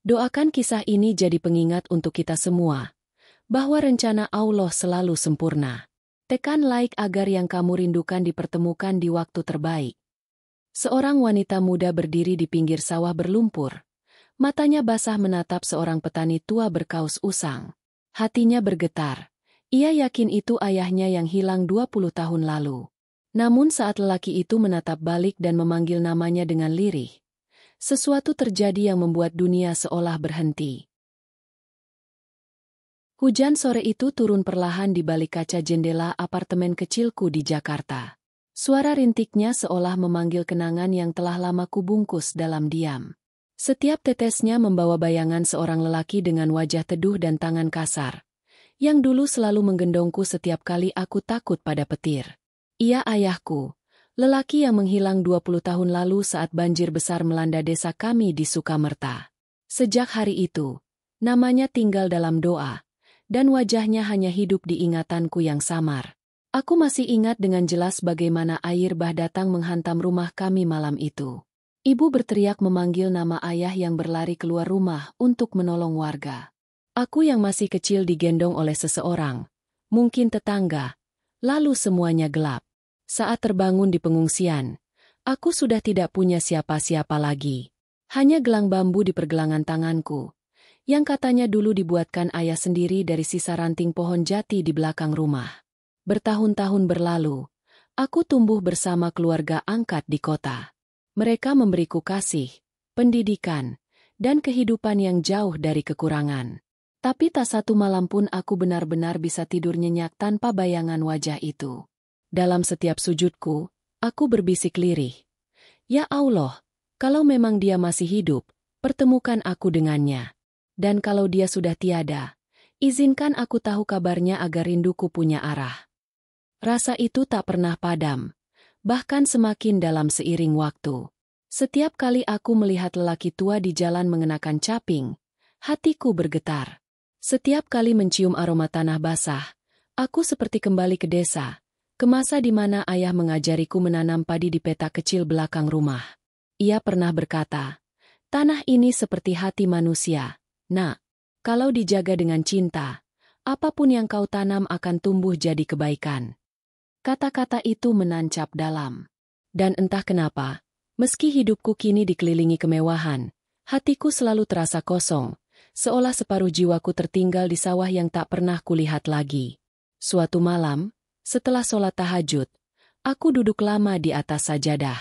Doakan kisah ini jadi pengingat untuk kita semua, bahwa rencana Allah selalu sempurna. Tekan like agar yang kamu rindukan dipertemukan di waktu terbaik. Seorang wanita muda berdiri di pinggir sawah berlumpur. Matanya basah menatap seorang petani tua berkaus usang. Hatinya bergetar. Ia yakin itu ayahnya yang hilang 20 tahun lalu. Namun saat lelaki itu menatap balik dan memanggil namanya dengan lirih, sesuatu terjadi yang membuat dunia seolah berhenti. Hujan sore itu turun perlahan di balik kaca jendela apartemen kecilku di Jakarta. Suara rintiknya seolah memanggil kenangan yang telah lama kubungkus dalam diam. Setiap tetesnya membawa bayangan seorang lelaki dengan wajah teduh dan tangan kasar, yang dulu selalu menggendongku setiap kali aku takut pada petir. Ia ayahku, lelaki yang menghilang 20 tahun lalu saat banjir besar melanda desa kami di Sukamerta. Sejak hari itu, namanya tinggal dalam doa, dan wajahnya hanya hidup di ingatanku yang samar. Aku masih ingat dengan jelas bagaimana air bah datang menghantam rumah kami malam itu. Ibu berteriak memanggil nama ayah yang berlari keluar rumah untuk menolong warga. Aku yang masih kecil digendong oleh seseorang, mungkin tetangga, lalu semuanya gelap. Saat terbangun di pengungsian, aku sudah tidak punya siapa-siapa lagi. Hanya gelang bambu di pergelangan tanganku, yang katanya dulu dibuatkan ayah sendiri dari sisa ranting pohon jati di belakang rumah. Bertahun-tahun berlalu, aku tumbuh bersama keluarga angkat di kota. Mereka memberiku kasih, pendidikan, dan kehidupan yang jauh dari kekurangan. Tapi tak satu malam pun aku benar-benar bisa tidur nyenyak tanpa bayangan wajah itu. Dalam setiap sujudku, aku berbisik lirih. Ya Allah, kalau memang dia masih hidup, pertemukan aku dengannya. Dan kalau dia sudah tiada, izinkan aku tahu kabarnya agar rinduku punya arah. Rasa itu tak pernah padam, bahkan semakin dalam seiring waktu. Setiap kali aku melihat lelaki tua di jalan mengenakan caping, hatiku bergetar. Setiap kali mencium aroma tanah basah, aku seperti kembali ke desa, ke masa di mana ayah mengajariku menanam padi di petak kecil belakang rumah. Ia pernah berkata, "Tanah ini seperti hati manusia. Nak, kalau dijaga dengan cinta, apapun yang kau tanam akan tumbuh jadi kebaikan." Kata-kata itu menancap dalam. Dan entah kenapa, meski hidupku kini dikelilingi kemewahan, hatiku selalu terasa kosong, seolah separuh jiwaku tertinggal di sawah yang tak pernah kulihat lagi. Suatu malam, setelah sholat tahajud, aku duduk lama di atas sajadah.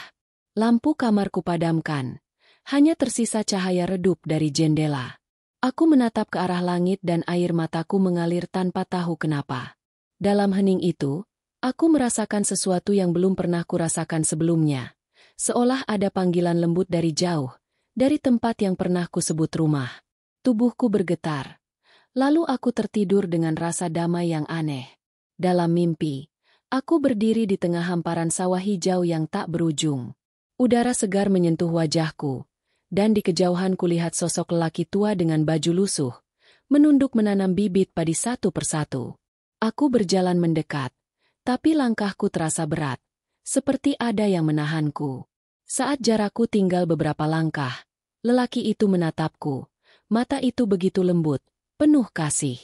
Lampu kamarku padamkan, hanya tersisa cahaya redup dari jendela. Aku menatap ke arah langit dan air mataku mengalir tanpa tahu kenapa. Dalam hening itu, aku merasakan sesuatu yang belum pernah kurasakan sebelumnya. Seolah ada panggilan lembut dari jauh, dari tempat yang pernah kusebut rumah. Tubuhku bergetar. Lalu aku tertidur dengan rasa damai yang aneh. Dalam mimpi, aku berdiri di tengah hamparan sawah hijau yang tak berujung. Udara segar menyentuh wajahku. Dan di kejauhan kulihat sosok lelaki tua dengan baju lusuh, menunduk menanam bibit padi satu persatu. Aku berjalan mendekat, tapi langkahku terasa berat, seperti ada yang menahanku. Saat jarakku tinggal beberapa langkah, lelaki itu menatapku, mata itu begitu lembut, penuh kasih.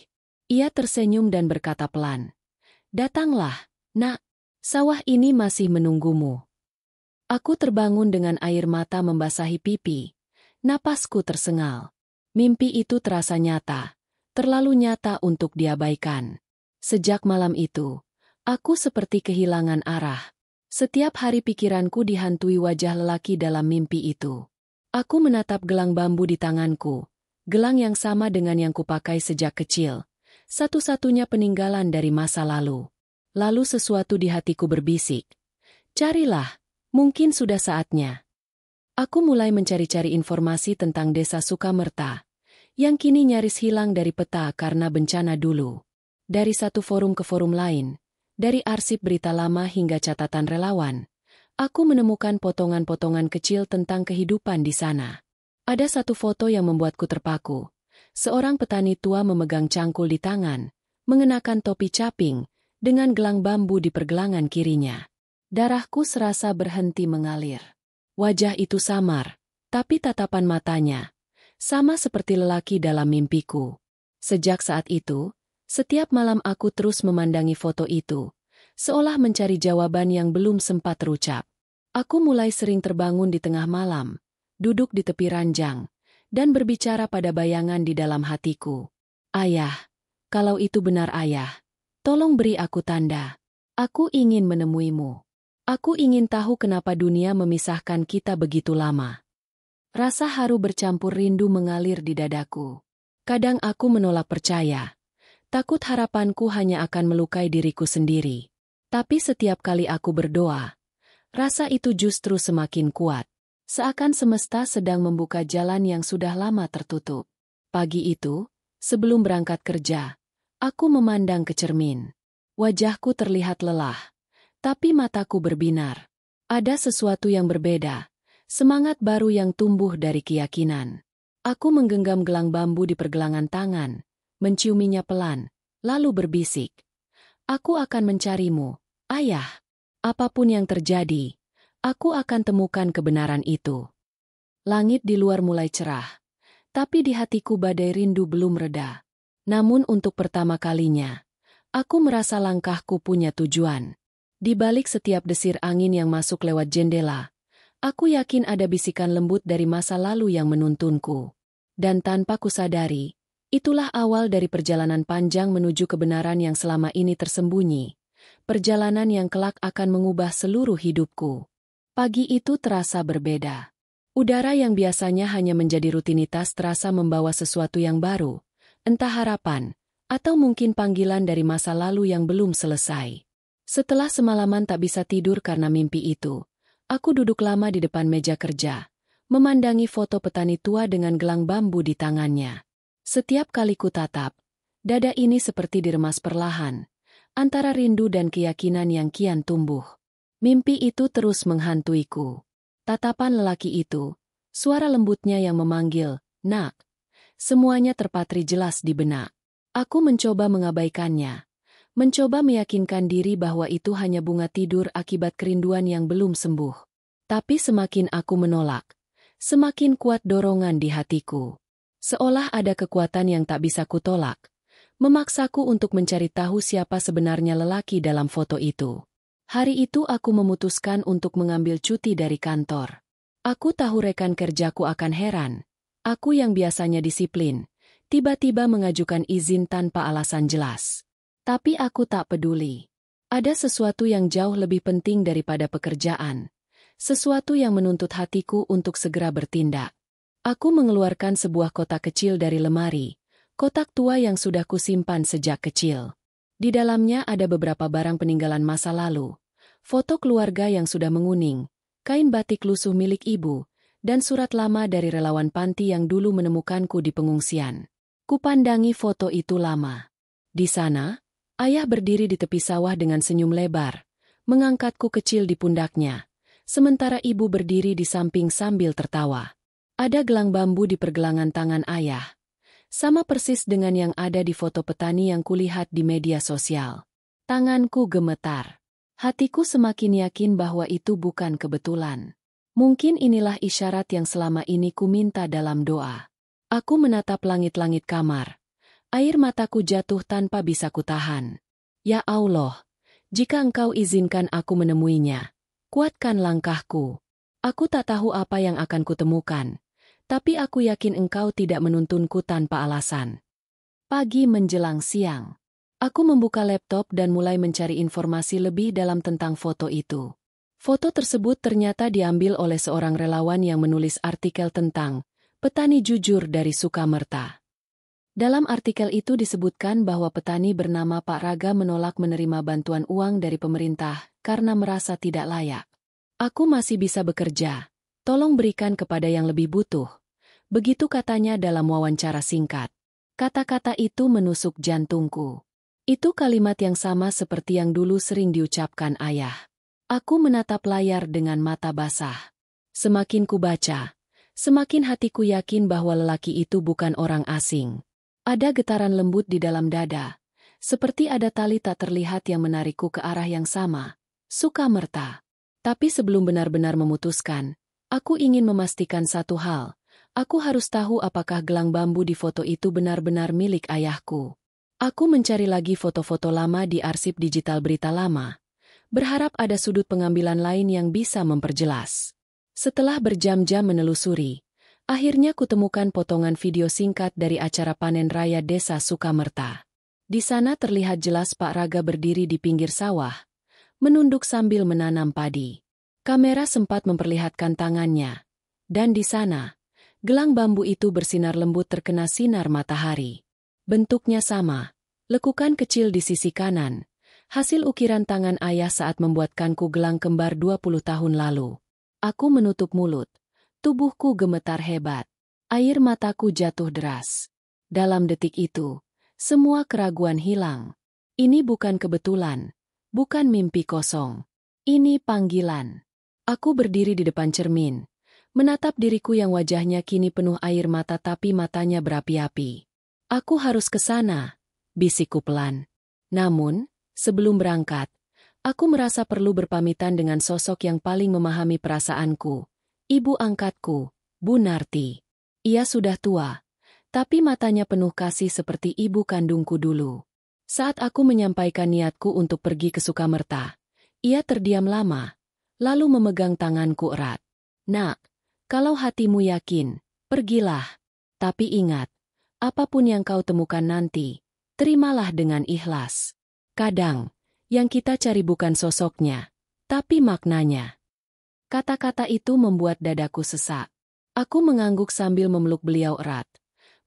Ia tersenyum dan berkata pelan, "Datanglah, nak, sawah ini masih menunggumu." Aku terbangun dengan air mata membasahi pipi. Napasku tersengal. Mimpi itu terasa nyata, terlalu nyata untuk diabaikan. Sejak malam itu, aku seperti kehilangan arah. Setiap hari pikiranku dihantui wajah lelaki dalam mimpi itu. Aku menatap gelang bambu di tanganku, gelang yang sama dengan yang kupakai sejak kecil, satu-satunya peninggalan dari masa lalu. Lalu sesuatu di hatiku berbisik, "Carilah, mungkin sudah saatnya." Aku mulai mencari-cari informasi tentang desa Sukamerta, yang kini nyaris hilang dari peta karena bencana dulu. Dari satu forum ke forum lain, dari arsip berita lama hingga catatan relawan, aku menemukan potongan-potongan kecil tentang kehidupan di sana. Ada satu foto yang membuatku terpaku. Seorang petani tua memegang cangkul di tangan, mengenakan topi caping, dengan gelang bambu di pergelangan kirinya. Darahku serasa berhenti mengalir. Wajah itu samar, tapi tatapan matanya, Sama seperti lelaki dalam mimpiku. Sejak saat itu, setiap malam aku terus memandangi foto itu, seolah mencari jawaban yang belum sempat terucap. Aku mulai sering terbangun di tengah malam, duduk di tepi ranjang, dan berbicara pada bayangan di dalam hatiku. Ayah, kalau itu benar ayah, tolong beri aku tanda. Aku ingin menemuimu. Aku ingin tahu kenapa dunia memisahkan kita begitu lama. Rasa haru bercampur rindu mengalir di dadaku. Kadang aku menolak percaya. Takut harapanku hanya akan melukai diriku sendiri. Tapi setiap kali aku berdoa, rasa itu justru semakin kuat. Seakan semesta sedang membuka jalan yang sudah lama tertutup. Pagi itu, sebelum berangkat kerja, aku memandang ke cermin. Wajahku terlihat lelah, tapi mataku berbinar. Ada sesuatu yang berbeda. Semangat baru yang tumbuh dari keyakinan. Aku menggenggam gelang bambu di pergelangan tangan, menciuminya pelan, lalu berbisik. Aku akan mencarimu, ayah. Apapun yang terjadi, aku akan temukan kebenaran itu. Langit di luar mulai cerah, tapi di hatiku badai rindu belum reda. Namun untuk pertama kalinya, aku merasa langkahku punya tujuan. Di balik setiap desir angin yang masuk lewat jendela, aku yakin ada bisikan lembut dari masa lalu yang menuntunku. Dan tanpa kusadari, itulah awal dari perjalanan panjang menuju kebenaran yang selama ini tersembunyi. Perjalanan yang kelak akan mengubah seluruh hidupku. Pagi itu terasa berbeda. Udara yang biasanya hanya menjadi rutinitas terasa membawa sesuatu yang baru, entah harapan, atau mungkin panggilan dari masa lalu yang belum selesai. Setelah semalaman tak bisa tidur karena mimpi itu, aku duduk lama di depan meja kerja, memandangi foto petani tua dengan gelang bambu di tangannya. Setiap kali ku tatap, dada ini seperti diremas perlahan, antara rindu dan keyakinan yang kian tumbuh. Mimpi itu terus menghantuiku. Tatapan lelaki itu, suara lembutnya yang memanggil, "Nak." Semuanya terpatri jelas di benak. Aku mencoba mengabaikannya. Mencoba meyakinkan diri bahwa itu hanya bunga tidur akibat kerinduan yang belum sembuh. Tapi semakin aku menolak, semakin kuat dorongan di hatiku. Seolah ada kekuatan yang tak bisa kutolak, memaksaku untuk mencari tahu siapa sebenarnya lelaki dalam foto itu. Hari itu aku memutuskan untuk mengambil cuti dari kantor. Aku tahu rekan kerjaku akan heran. Aku yang biasanya disiplin, tiba-tiba mengajukan izin tanpa alasan jelas. Tapi aku tak peduli. Ada sesuatu yang jauh lebih penting daripada pekerjaan. Sesuatu yang menuntut hatiku untuk segera bertindak. Aku mengeluarkan sebuah kotak kecil dari lemari. Kotak tua yang sudah kusimpan sejak kecil. Di dalamnya ada beberapa barang peninggalan masa lalu. Foto keluarga yang sudah menguning, kain batik lusuh milik ibu, dan surat lama dari relawan panti yang dulu menemukanku di pengungsian. Kupandangi foto itu lama. Di sana, ayah berdiri di tepi sawah dengan senyum lebar, mengangkatku kecil di pundaknya, sementara ibu berdiri di samping sambil tertawa. Ada gelang bambu di pergelangan tangan ayah, sama persis dengan yang ada di foto petani yang kulihat di media sosial. Tanganku gemetar. Hatiku semakin yakin bahwa itu bukan kebetulan. Mungkin inilah isyarat yang selama ini ku minta dalam doa. Aku menatap langit-langit kamar. Air mataku jatuh tanpa bisa kutahan. Ya Allah, jika Engkau izinkan aku menemuinya, kuatkan langkahku. Aku tak tahu apa yang akan kutemukan, tapi aku yakin Engkau tidak menuntunku tanpa alasan. Pagi menjelang siang, aku membuka laptop dan mulai mencari informasi lebih dalam tentang foto itu. Foto tersebut ternyata diambil oleh seorang relawan yang menulis artikel tentang petani jujur dari Sukamerta. Dalam artikel itu disebutkan bahwa petani bernama Pak Raga menolak menerima bantuan uang dari pemerintah karena merasa tidak layak. Aku masih bisa bekerja, tolong berikan kepada yang lebih butuh. Begitu katanya dalam wawancara singkat. Kata-kata itu menusuk jantungku. Itu kalimat yang sama seperti yang dulu sering diucapkan ayah. Aku menatap layar dengan mata basah. Semakin kubaca, semakin hatiku yakin bahwa lelaki itu bukan orang asing. Ada getaran lembut di dalam dada, seperti ada tali tak terlihat yang menarikku ke arah yang sama, Sukamerta. Tapi sebelum benar-benar memutuskan, aku ingin memastikan satu hal, Aku harus tahu apakah gelang bambu di foto itu benar-benar milik ayahku. Aku mencari lagi foto-foto lama di arsip digital berita lama, berharap ada sudut pengambilan lain yang bisa memperjelas. Setelah berjam-jam menelusuri, akhirnya kutemukan potongan video singkat dari acara panen raya Desa Sukamerta. Di sana terlihat jelas Pak Raga berdiri di pinggir sawah, menunduk sambil menanam padi. Kamera sempat memperlihatkan tangannya, dan di sana, gelang bambu itu bersinar lembut terkena sinar matahari. Bentuknya sama, lekukan kecil di sisi kanan, hasil ukiran tangan ayah saat membuatkanku gelang kembar 20 tahun lalu. Aku menutup mulut, tubuhku gemetar hebat, air mataku jatuh deras. Dalam detik itu, semua keraguan hilang. Ini bukan kebetulan, bukan mimpi kosong. Ini panggilan. Aku berdiri di depan cermin, menatap diriku yang wajahnya kini penuh air mata tapi matanya berapi-api. Aku harus ke sana, bisikku pelan. Namun, sebelum berangkat, aku merasa perlu berpamitan dengan sosok yang paling memahami perasaanku, ibu angkatku, Bu Narti. Ia sudah tua, tapi matanya penuh kasih seperti ibu kandungku dulu. Saat aku menyampaikan niatku untuk pergi ke Sukamerta, ia terdiam lama, lalu memegang tanganku erat. Nak, kalau hatimu yakin, pergilah. Tapi ingat, apapun yang kau temukan nanti, terimalah dengan ikhlas. Kadang, yang kita cari bukan sosoknya, tapi maknanya. Kata-kata itu membuat dadaku sesak. Aku mengangguk sambil memeluk beliau erat,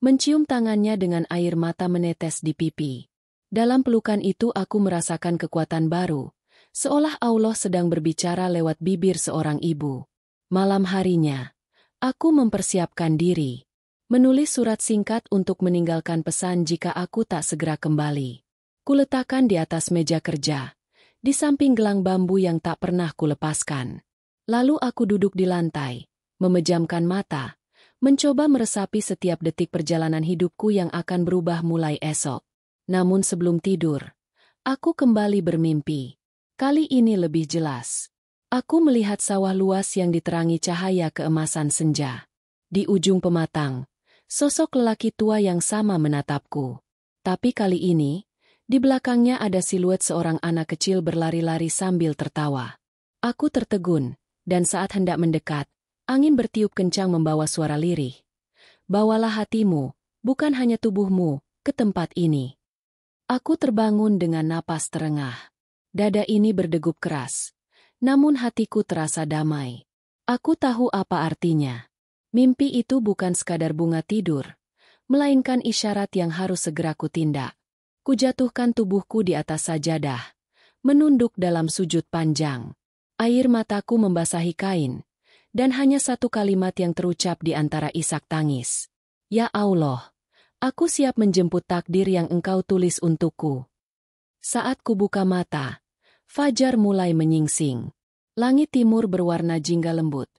mencium tangannya dengan air mata menetes di pipi. Dalam pelukan itu aku merasakan kekuatan baru, seolah Allah sedang berbicara lewat bibir seorang ibu. Malam harinya, aku mempersiapkan diri, menulis surat singkat untuk meninggalkan pesan jika aku tak segera kembali. Kuletakkan di atas meja kerja, di samping gelang bambu yang tak pernah kulepaskan. Lalu aku duduk di lantai, memejamkan mata, mencoba meresapi setiap detik perjalanan hidupku yang akan berubah mulai esok. Namun sebelum tidur, aku kembali bermimpi. Kali ini lebih jelas. Aku melihat sawah luas yang diterangi cahaya keemasan senja. Di ujung pematang, sosok lelaki tua yang sama menatapku. Tapi kali ini, di belakangnya ada siluet seorang anak kecil berlari-lari sambil tertawa. Aku tertegun, dan saat hendak mendekat, angin bertiup kencang membawa suara lirih. Bawalah hatimu, bukan hanya tubuhmu, ke tempat ini. Aku terbangun dengan napas terengah. Dada ini berdegup keras, namun hatiku terasa damai. Aku tahu apa artinya. Mimpi itu bukan sekadar bunga tidur, melainkan isyarat yang harus segera kutindak. Kujatuhkan tubuhku di atas sajadah, menunduk dalam sujud panjang. Air mataku membasahi kain, dan hanya satu kalimat yang terucap di antara isak tangis. Ya Allah, aku siap menjemput takdir yang Engkau tulis untukku. Saat kubuka mata, fajar mulai menyingsing. Langit timur berwarna jingga lembut.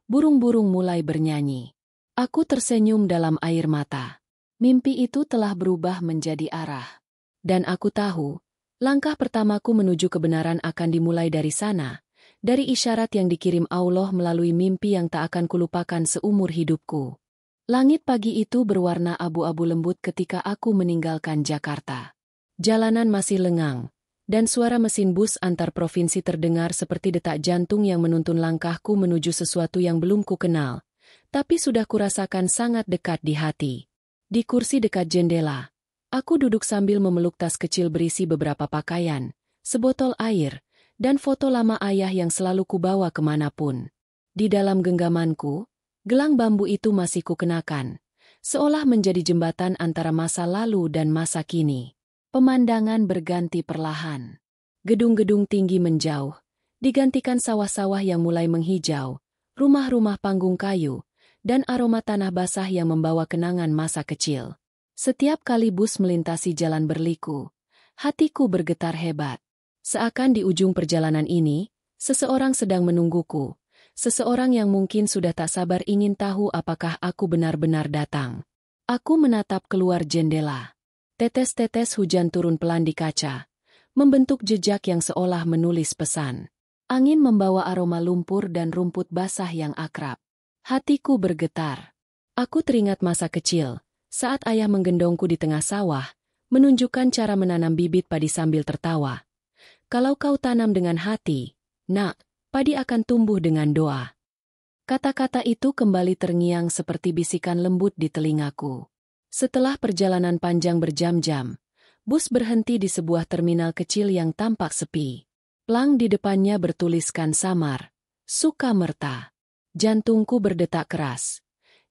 Burung-burung mulai bernyanyi. Aku tersenyum dalam air mata. Mimpi itu telah berubah menjadi arah. Dan aku tahu, langkah pertamaku menuju kebenaran akan dimulai dari sana, dari isyarat yang dikirim Allah melalui mimpi yang tak akan kulupakan seumur hidupku. Langit pagi itu berwarna abu-abu lembut ketika aku meninggalkan Jakarta. Jalanan masih lengang, dan suara mesin bus antar provinsi terdengar seperti detak jantung yang menuntun langkahku menuju sesuatu yang belum kukenal, tapi sudah kurasakan sangat dekat di hati. Di kursi dekat jendela, aku duduk sambil memeluk tas kecil berisi beberapa pakaian, sebotol air, dan foto lama ayah yang selalu kubawa kemanapun. Di dalam genggamanku, gelang bambu itu masih kukenakan, seolah menjadi jembatan antara masa lalu dan masa kini. Pemandangan berganti perlahan. Gedung-gedung tinggi menjauh, digantikan sawah-sawah yang mulai menghijau, rumah-rumah panggung kayu, dan aroma tanah basah yang membawa kenangan masa kecil. Setiap kali bus melintasi jalan berliku, hatiku bergetar hebat. Seakan di ujung perjalanan ini, seseorang sedang menungguku, seseorang yang mungkin sudah tak sabar ingin tahu apakah aku benar-benar datang. Aku menatap keluar jendela. Tetes-tetes hujan turun pelan di kaca, membentuk jejak yang seolah menulis pesan. Angin membawa aroma lumpur dan rumput basah yang akrab. Hatiku bergetar. Aku teringat masa kecil, saat ayah menggendongku di tengah sawah, menunjukkan cara menanam bibit padi sambil tertawa. Kalau kau tanam dengan hati, nak, padi akan tumbuh dengan doa. Kata-kata itu kembali terngiang seperti bisikan lembut di telingaku. Setelah perjalanan panjang berjam-jam, bus berhenti di sebuah terminal kecil yang tampak sepi. Plang di depannya bertuliskan samar, Sukamerta. Jantungku berdetak keras.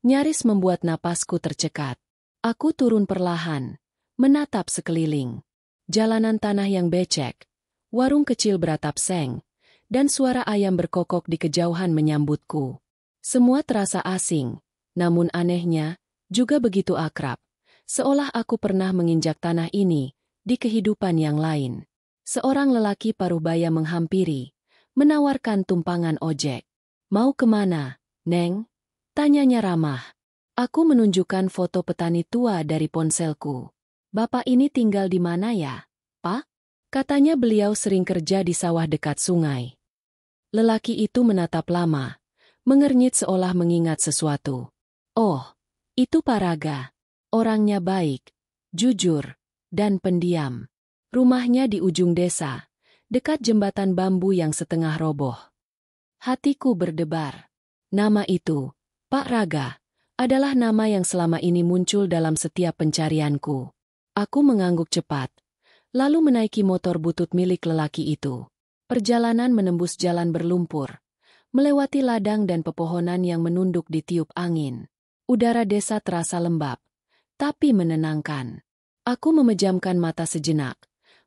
Nyaris membuat napasku tercekat. Aku turun perlahan, menatap sekeliling. Jalanan tanah yang becek, warung kecil beratap seng, dan suara ayam berkokok di kejauhan menyambutku. Semua terasa asing, namun anehnya, juga begitu akrab. Seolah aku pernah menginjak tanah ini, di kehidupan yang lain. Seorang lelaki paruh baya menghampiri, menawarkan tumpangan ojek. Mau kemana, Neng? Tanyanya ramah. Aku menunjukkan foto petani tua dari ponselku. Bapak ini tinggal di mana ya, Pak? Katanya beliau sering kerja di sawah dekat sungai. Lelaki itu menatap lama, mengernyit seolah mengingat sesuatu. Oh, itu Pak Raga. Orangnya baik, jujur, dan pendiam. Rumahnya di ujung desa, dekat jembatan bambu yang setengah roboh. Hatiku berdebar. Nama itu, Pak Raga, adalah nama yang selama ini muncul dalam setiap pencarianku. Aku mengangguk cepat, lalu menaiki motor butut milik lelaki itu. Perjalanan menembus jalan berlumpur, melewati ladang dan pepohonan yang menunduk di tiup angin. Udara desa terasa lembab, tapi menenangkan. Aku memejamkan mata sejenak,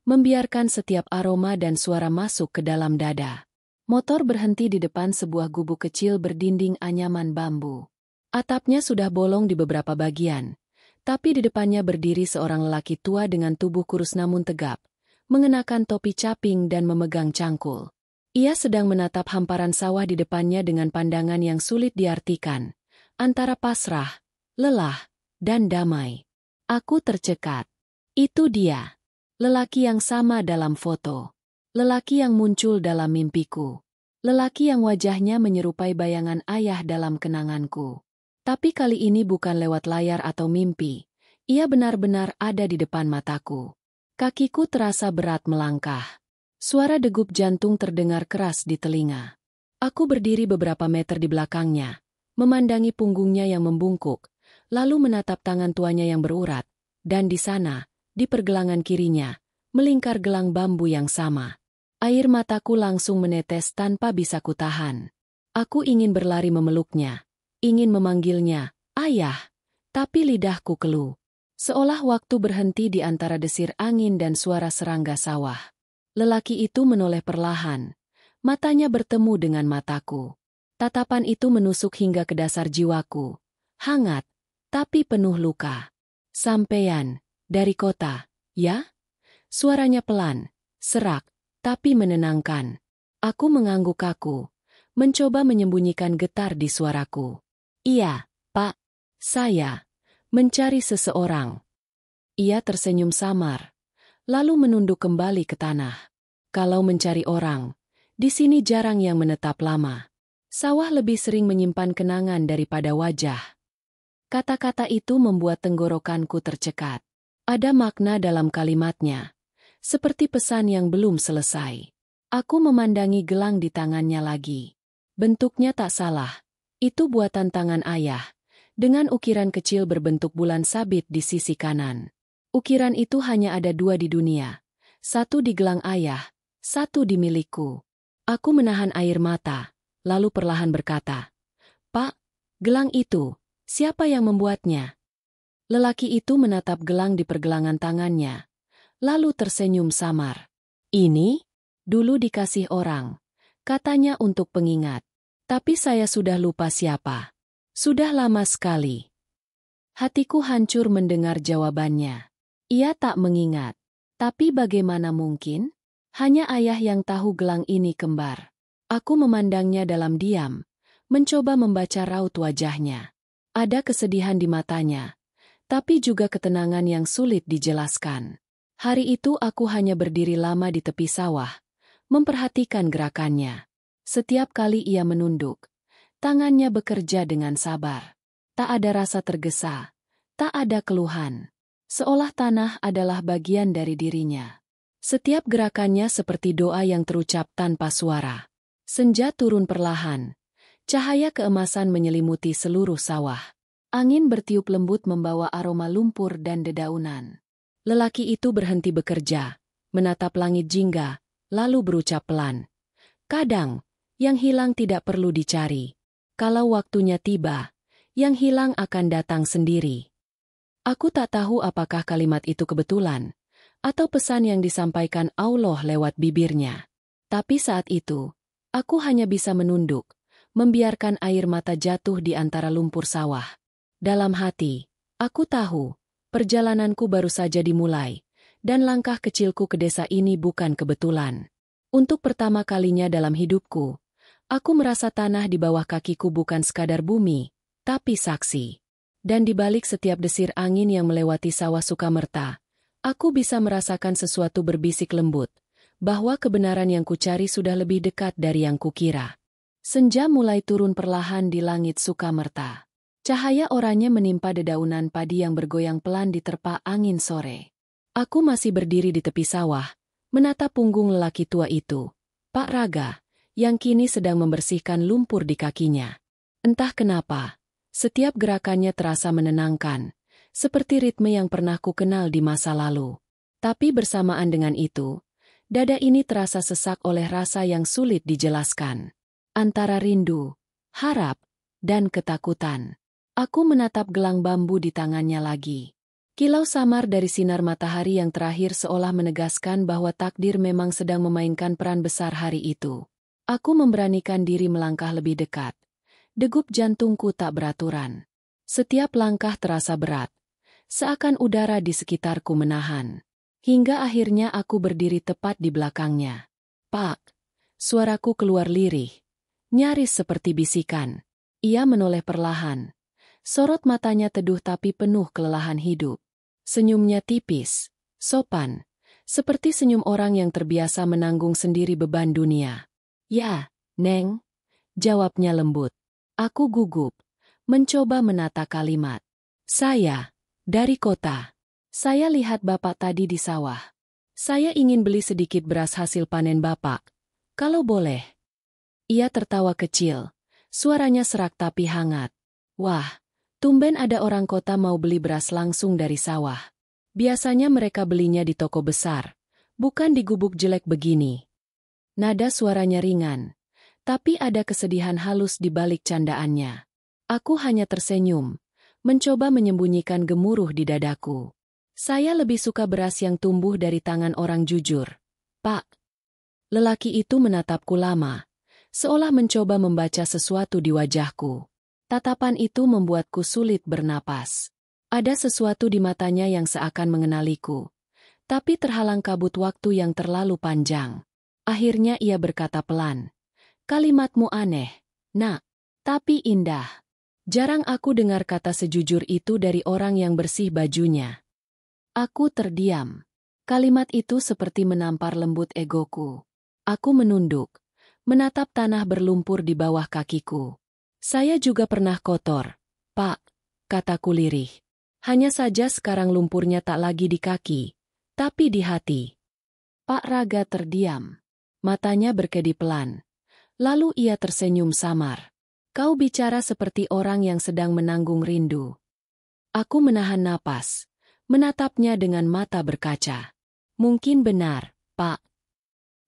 membiarkan setiap aroma dan suara masuk ke dalam dada. Motor berhenti di depan sebuah gubuk kecil berdinding anyaman bambu. Atapnya sudah bolong di beberapa bagian, tapi di depannya berdiri seorang lelaki tua dengan tubuh kurus namun tegap, mengenakan topi caping dan memegang cangkul. Ia sedang menatap hamparan sawah di depannya dengan pandangan yang sulit diartikan, antara pasrah, lelah, dan damai. Aku tercekat. Itu dia. Lelaki yang sama dalam foto. Lelaki yang muncul dalam mimpiku. Lelaki yang wajahnya menyerupai bayangan ayah dalam kenanganku. Tapi kali ini bukan lewat layar atau mimpi. Ia benar-benar ada di depan mataku. Kakiku terasa berat melangkah. Suara degup jantung terdengar keras di telinga. Aku berdiri beberapa meter di belakangnya, memandangi punggungnya yang membungkuk, lalu menatap tangan tuanya yang berurat, dan di sana, di pergelangan kirinya, melingkar gelang bambu yang sama. Air mataku langsung menetes tanpa bisa kutahan. Aku ingin berlari memeluknya, ingin memanggilnya, "Ayah," tapi lidahku keluh. Seolah waktu berhenti di antara desir angin dan suara serangga sawah. Lelaki itu menoleh perlahan. Matanya bertemu dengan mataku. Tatapan itu menusuk hingga ke dasar jiwaku. Hangat, tapi penuh luka. "Sampeyan, dari kota, ya?" Suaranya pelan, serak, tapi menenangkan. Aku mengangguk kaku, mencoba menyembunyikan getar di suaraku. "Iya, Pak. Saya mencari seseorang." Ia tersenyum samar, lalu menunduk kembali ke tanah. Kalau mencari orang, di sini jarang yang menetap lama. Sawah lebih sering menyimpan kenangan daripada wajah. Kata-kata itu membuat tenggorokanku tercekat. Ada makna dalam kalimatnya, seperti pesan yang belum selesai. Aku memandangi gelang di tangannya lagi. Bentuknya tak salah. Itu buatan tangan ayah, dengan ukiran kecil berbentuk bulan sabit di sisi kanan. Ukiran itu hanya ada 2 di dunia. Satu di gelang ayah, satu di milikku. Aku menahan air mata, lalu perlahan berkata, "Pak, gelang itu, siapa yang membuatnya?" Lelaki itu menatap gelang di pergelangan tangannya, lalu tersenyum samar. "Ini, dulu dikasih orang. Katanya untuk pengingat. Tapi saya sudah lupa siapa. Sudah lama sekali." Hatiku hancur mendengar jawabannya. Ia tak mengingat. Tapi bagaimana mungkin? Hanya ayah yang tahu gelang ini kembar. Aku memandangnya dalam diam, mencoba membaca raut wajahnya. Ada kesedihan di matanya, tapi juga ketenangan yang sulit dijelaskan. Hari itu aku hanya berdiri lama di tepi sawah, memperhatikan gerakannya. Setiap kali ia menunduk, tangannya bekerja dengan sabar. Tak ada rasa tergesa, tak ada keluhan. Seolah tanah adalah bagian dari dirinya. Setiap gerakannya seperti doa yang terucap tanpa suara. Senja turun perlahan. Cahaya keemasan menyelimuti seluruh sawah. Angin bertiup lembut membawa aroma lumpur dan dedaunan. Lelaki itu berhenti bekerja, menatap langit jingga, lalu berucap pelan. Kadang, yang hilang tidak perlu dicari. Kalau waktunya tiba, yang hilang akan datang sendiri. Aku tak tahu apakah kalimat itu kebetulan, atau pesan yang disampaikan Allah lewat bibirnya. Tapi saat itu, aku hanya bisa menunduk, membiarkan air mata jatuh di antara lumpur sawah. Dalam hati, aku tahu, perjalananku baru saja dimulai, dan langkah kecilku ke desa ini bukan kebetulan. Untuk pertama kalinya dalam hidupku, aku merasa tanah di bawah kakiku bukan sekadar bumi, tapi saksi. Dan di balik setiap desir angin yang melewati sawah Sukamerta, aku bisa merasakan sesuatu berbisik lembut, bahwa kebenaran yang kucari sudah lebih dekat dari yang kukira. Senja mulai turun perlahan di langit Sukamerta. Cahaya oranye menimpa dedaunan padi yang bergoyang pelan diterpa angin sore. Aku masih berdiri di tepi sawah, menatap punggung lelaki tua itu, Pak Raga, yang kini sedang membersihkan lumpur di kakinya. Entah kenapa, setiap gerakannya terasa menenangkan, seperti ritme yang pernah ku kenal di masa lalu. Tapi bersamaan dengan itu, dada ini terasa sesak oleh rasa yang sulit dijelaskan. Antara rindu, harap, dan ketakutan. Aku menatap gelang bambu di tangannya lagi. Kilau samar dari sinar matahari yang terakhir seolah menegaskan bahwa takdir memang sedang memainkan peran besar hari itu. Aku memberanikan diri melangkah lebih dekat. Degup jantungku tak beraturan. Setiap langkah terasa berat. Seakan udara di sekitarku menahan. Hingga akhirnya aku berdiri tepat di belakangnya. Pak, suaraku keluar lirih. Nyaris seperti bisikan. Ia menoleh perlahan. Sorot matanya teduh tapi penuh kelelahan hidup. Senyumnya tipis, sopan, seperti senyum orang yang terbiasa menanggung sendiri beban dunia. Ya, Neng, jawabnya lembut. Aku gugup, mencoba menata kalimat. Saya, dari kota. Saya lihat Bapak tadi di sawah. Saya ingin beli sedikit beras hasil panen Bapak. Kalau boleh. Ia tertawa kecil, suaranya serak tapi hangat. Wah, tumben ada orang kota mau beli beras langsung dari sawah. Biasanya mereka belinya di toko besar, bukan di gubuk jelek begini. Nada suaranya ringan. Tapi ada kesedihan halus di balik candaannya. Aku hanya tersenyum, mencoba menyembunyikan gemuruh di dadaku. Saya lebih suka beras yang tumbuh dari tangan orang jujur. Pak. Lelaki itu menatapku lama, seolah mencoba membaca sesuatu di wajahku. Tatapan itu membuatku sulit bernapas. Ada sesuatu di matanya yang seakan mengenaliku, tapi terhalang kabut waktu yang terlalu panjang. Akhirnya ia berkata pelan. Kalimatmu aneh, nak, tapi indah. Jarang aku dengar kata sejujur itu dari orang yang bersih bajunya. Aku terdiam. Kalimat itu seperti menampar lembut egoku. Aku menunduk, menatap tanah berlumpur di bawah kakiku. Saya juga pernah kotor, Pak, kataku lirih. Hanya saja sekarang lumpurnya tak lagi di kaki, tapi di hati. Pak Raga terdiam. Matanya berkedip pelan. Lalu ia tersenyum samar. Kau bicara seperti orang yang sedang menanggung rindu. Aku menahan napas, menatapnya dengan mata berkaca. Mungkin benar, Pak.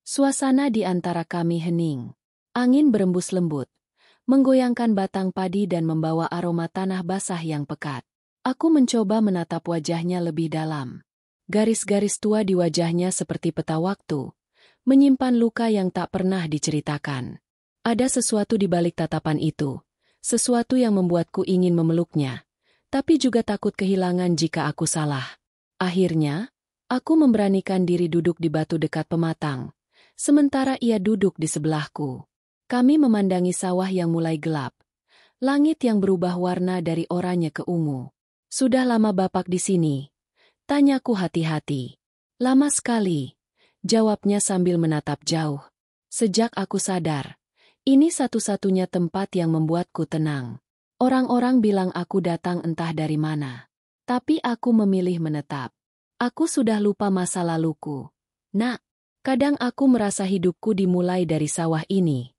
Suasana di antara kami hening. Angin berembus lembut, menggoyangkan batang padi dan membawa aroma tanah basah yang pekat. Aku mencoba menatap wajahnya lebih dalam. Garis-garis tua di wajahnya seperti peta waktu, menyimpan luka yang tak pernah diceritakan. Ada sesuatu di balik tatapan itu, sesuatu yang membuatku ingin memeluknya, tapi juga takut kehilangan jika aku salah. Akhirnya, aku memberanikan diri duduk di batu dekat pematang, sementara ia duduk di sebelahku. Kami memandangi sawah yang mulai gelap, langit yang berubah warna dari oranye ke ungu. Sudah lama Bapak di sini? Tanyaku hati-hati. Lama sekali, jawabnya sambil menatap jauh. Sejak aku sadar, ini satu-satunya tempat yang membuatku tenang. Orang-orang bilang aku datang entah dari mana. Tapi aku memilih menetap. Aku sudah lupa masa laluku. Nak, kadang aku merasa hidupku dimulai dari sawah ini.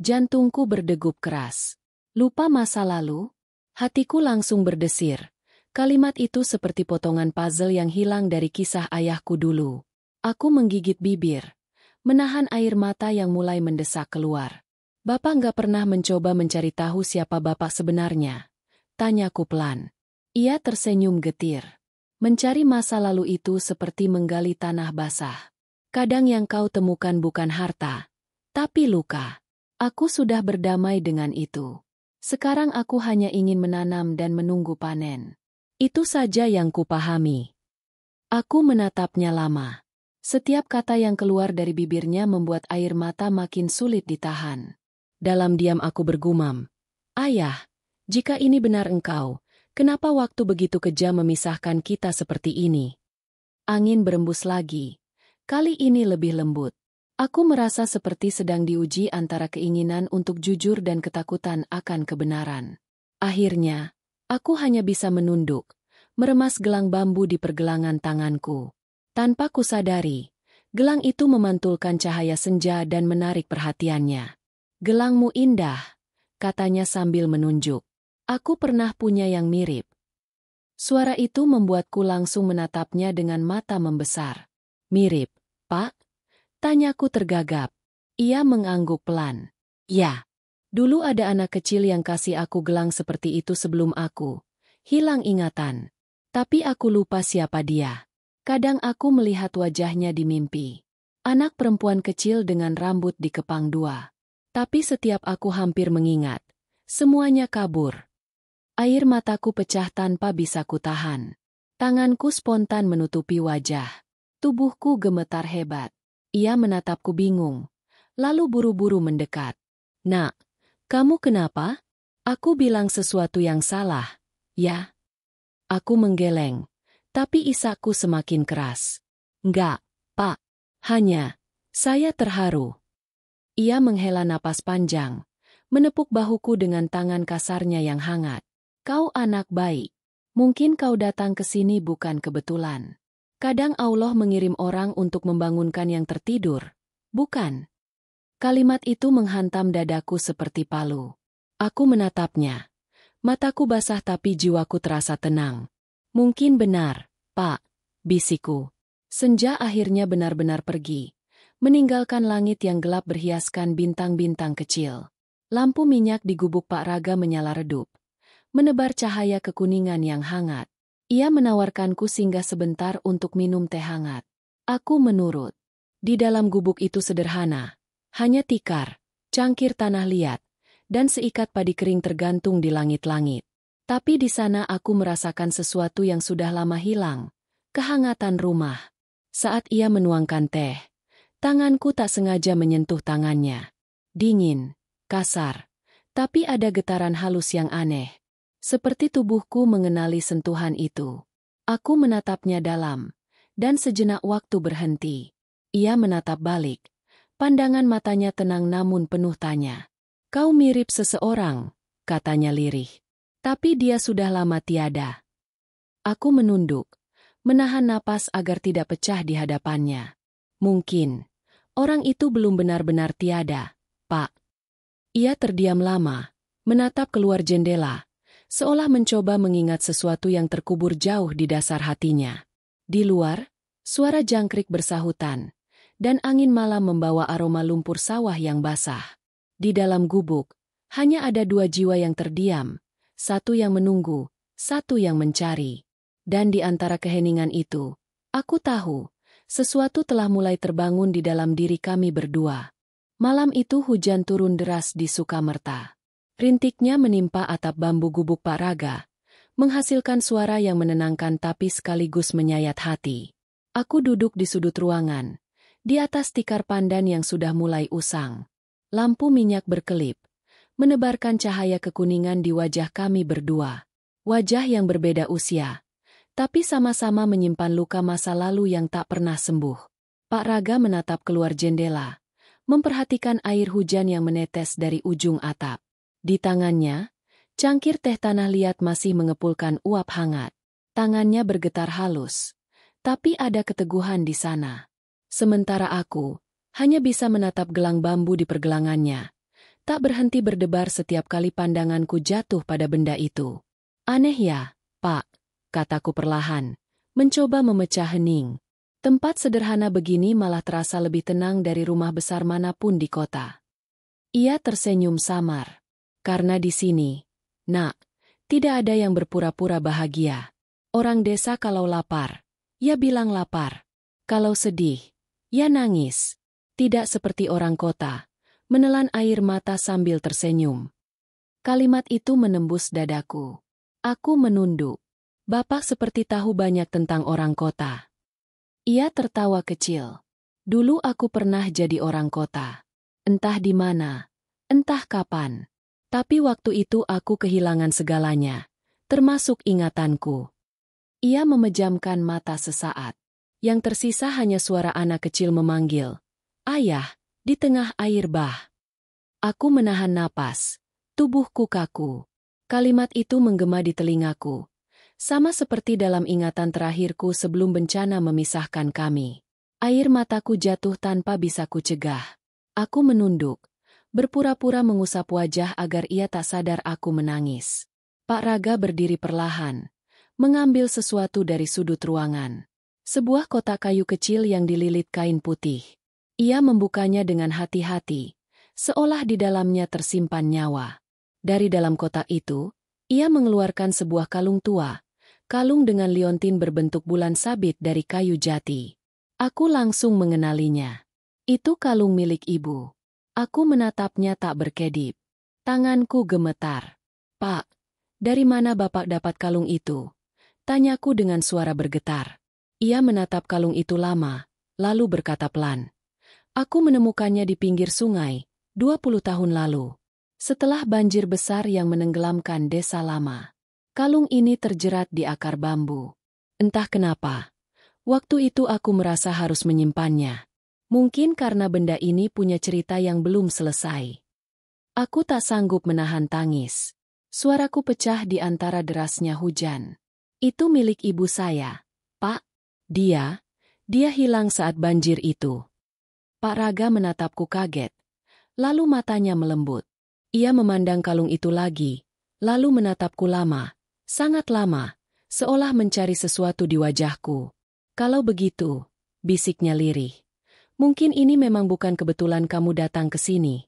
Jantungku berdegup keras. Lupa masa lalu? Hatiku langsung berdesir. Kalimat itu seperti potongan puzzle yang hilang dari kisah ayahku dulu. Aku menggigit bibir, menahan air mata yang mulai mendesak keluar. Bapak nggak pernah mencoba mencari tahu siapa bapak sebenarnya? Tanyaku pelan. Ia tersenyum getir. Mencari masa lalu itu seperti menggali tanah basah. Kadang yang kau temukan bukan harta, tapi luka. Aku sudah berdamai dengan itu. Sekarang aku hanya ingin menanam dan menunggu panen. Itu saja yang kupahami. Aku menatapnya lama. Setiap kata yang keluar dari bibirnya membuat air mata makin sulit ditahan. Dalam diam aku bergumam, "Ayah, jika ini benar engkau, kenapa waktu begitu kejam memisahkan kita seperti ini?" Angin berembus lagi. Kali ini lebih lembut. Aku merasa seperti sedang diuji antara keinginan untuk jujur dan ketakutan akan kebenaran. Akhirnya, aku hanya bisa menunduk, meremas gelang bambu di pergelangan tanganku. Tanpa kusadari, gelang itu memantulkan cahaya senja dan menarik perhatiannya. "Gelangmu indah," katanya sambil menunjuk. "Aku pernah punya yang mirip." Suara itu membuatku langsung menatapnya dengan mata membesar. "Mirip, Pak?" Tanyaku tergagap. Ia mengangguk pelan. "Ya, dulu ada anak kecil yang kasih aku gelang seperti itu sebelum aku hilang ingatan. Tapi aku lupa siapa dia. Kadang aku melihat wajahnya di mimpi. Anak perempuan kecil dengan rambut dikepang dua. Tapi setiap aku hampir mengingat, semuanya kabur. Air mataku pecah tanpa bisa kutahan. Tanganku spontan menutupi wajah. Tubuhku gemetar hebat. Ia menatapku bingung, lalu buru-buru mendekat. "Nak, kamu kenapa?" Aku bilang sesuatu yang salah. "Ya." Aku menggeleng, tapi isakku semakin keras. "Enggak, Pak. Hanya, saya terharu." Ia menghela napas panjang, menepuk bahuku dengan tangan kasarnya yang hangat. "Kau anak baik. Mungkin kau datang ke sini bukan kebetulan. Kadang Allah mengirim orang untuk membangunkan yang tertidur, bukan?" Kalimat itu menghantam dadaku seperti palu. Aku menatapnya. Mataku basah tapi jiwaku terasa tenang. "Mungkin benar, Pak," bisiku. Senja akhirnya benar-benar pergi, meninggalkan langit yang gelap berhiaskan bintang-bintang kecil. Lampu minyak di gubuk Pak Raga menyala redup, menebar cahaya kekuningan yang hangat. Ia menawarkanku singgah sebentar untuk minum teh hangat. Aku menurut. Di dalam gubuk itu sederhana, hanya tikar, cangkir tanah liat, dan seikat padi kering tergantung di langit-langit. Tapi di sana aku merasakan sesuatu yang sudah lama hilang, kehangatan rumah. Saat ia menuangkan teh, tanganku tak sengaja menyentuh tangannya. Dingin, kasar, tapi ada getaran halus yang aneh. Seperti tubuhku mengenali sentuhan itu. Aku menatapnya dalam, dan sejenak waktu berhenti. Ia menatap balik. Pandangan matanya tenang namun penuh tanya. "Kau mirip seseorang," katanya lirih. "Tapi dia sudah lama tiada." Aku menunduk, menahan napas agar tidak pecah di hadapannya. "Mungkin orang itu belum benar-benar tiada, Pak." Ia terdiam lama, menatap keluar jendela, seolah mencoba mengingat sesuatu yang terkubur jauh di dasar hatinya. Di luar, suara jangkrik bersahutan, dan angin malam membawa aroma lumpur sawah yang basah. Di dalam gubuk, hanya ada dua jiwa yang terdiam, satu yang menunggu, satu yang mencari. Dan di antara keheningan itu, aku tahu, sesuatu telah mulai terbangun di dalam diri kami berdua. Malam itu hujan turun deras di Sukamerta. Rintiknya menimpa atap bambu gubuk Pak Raga, menghasilkan suara yang menenangkan tapi sekaligus menyayat hati. Aku duduk di sudut ruangan, di atas tikar pandan yang sudah mulai usang. Lampu minyak berkelip, menebarkan cahaya kekuningan di wajah kami berdua. Wajah yang berbeda usia, tapi sama-sama menyimpan luka masa lalu yang tak pernah sembuh. Pak Raga menatap keluar jendela, memperhatikan air hujan yang menetes dari ujung atap. Di tangannya, Cangkir teh tanah liat masih mengepulkan uap hangat. Tangannya bergetar halus. Tapi ada keteguhan di sana. Sementara aku hanya bisa menatap gelang bambu di pergelangannya. Tak berhenti berdebar setiap kali pandanganku jatuh pada benda itu. Aneh ya, Pak, kataku perlahan, mencoba memecah hening. Tempat sederhana begini malah terasa lebih tenang dari rumah besar manapun di kota. Ia tersenyum samar. Karena di sini, Nak, tidak ada yang berpura-pura bahagia. Orang desa kalau lapar, ya bilang lapar. Kalau sedih, ya nangis. Tidak seperti orang kota, menelan air mata sambil tersenyum. Kalimat itu menembus dadaku. Aku menunduk. Bapak seperti tahu banyak tentang orang kota. Ia tertawa kecil. Dulu aku pernah jadi orang kota. Entah di mana, entah kapan. Tapi waktu itu aku kehilangan segalanya, termasuk ingatanku. Ia memejamkan mata sesaat. Yang tersisa hanya suara anak kecil memanggil, "Ayah," di tengah air bah. Aku menahan napas. Tubuhku kaku. Kalimat itu menggema di telingaku. Sama seperti dalam ingatan terakhirku sebelum bencana memisahkan kami. Air mataku jatuh tanpa bisa kucegah. Aku menunduk, berpura-pura mengusap wajah agar ia tak sadar aku menangis. Pak Raga berdiri perlahan, mengambil sesuatu dari sudut ruangan. Sebuah kotak kayu kecil yang dililit kain putih. Ia membukanya dengan hati-hati, seolah di dalamnya tersimpan nyawa. Dari dalam kotak itu, ia mengeluarkan sebuah kalung tua. Kalung dengan liontin berbentuk bulan sabit dari kayu jati. Aku langsung mengenalinya. Itu kalung milik ibu. Aku menatapnya tak berkedip. Tanganku gemetar. "Pak, dari mana Bapak dapat kalung itu?" Tanyaku dengan suara bergetar. Ia menatap kalung itu lama, lalu berkata pelan. "Aku menemukannya di pinggir sungai, 20 tahun lalu. Setelah banjir besar yang menenggelamkan desa lama. Kalung ini terjerat di akar bambu. Entah kenapa, waktu itu aku merasa harus menyimpannya. Mungkin karena benda ini punya cerita yang belum selesai. Aku tak sanggup menahan tangis. Suaraku pecah di antara derasnya hujan. Itu milik ibu saya, Pak. Dia hilang saat banjir itu." Pak Raga menatapku kaget. Lalu matanya melembut. Ia memandang kalung itu lagi, lalu menatapku lama. Sangat lama, seolah mencari sesuatu di wajahku. "Kalau begitu," bisiknya lirih, "mungkin ini memang bukan kebetulan kamu datang ke sini."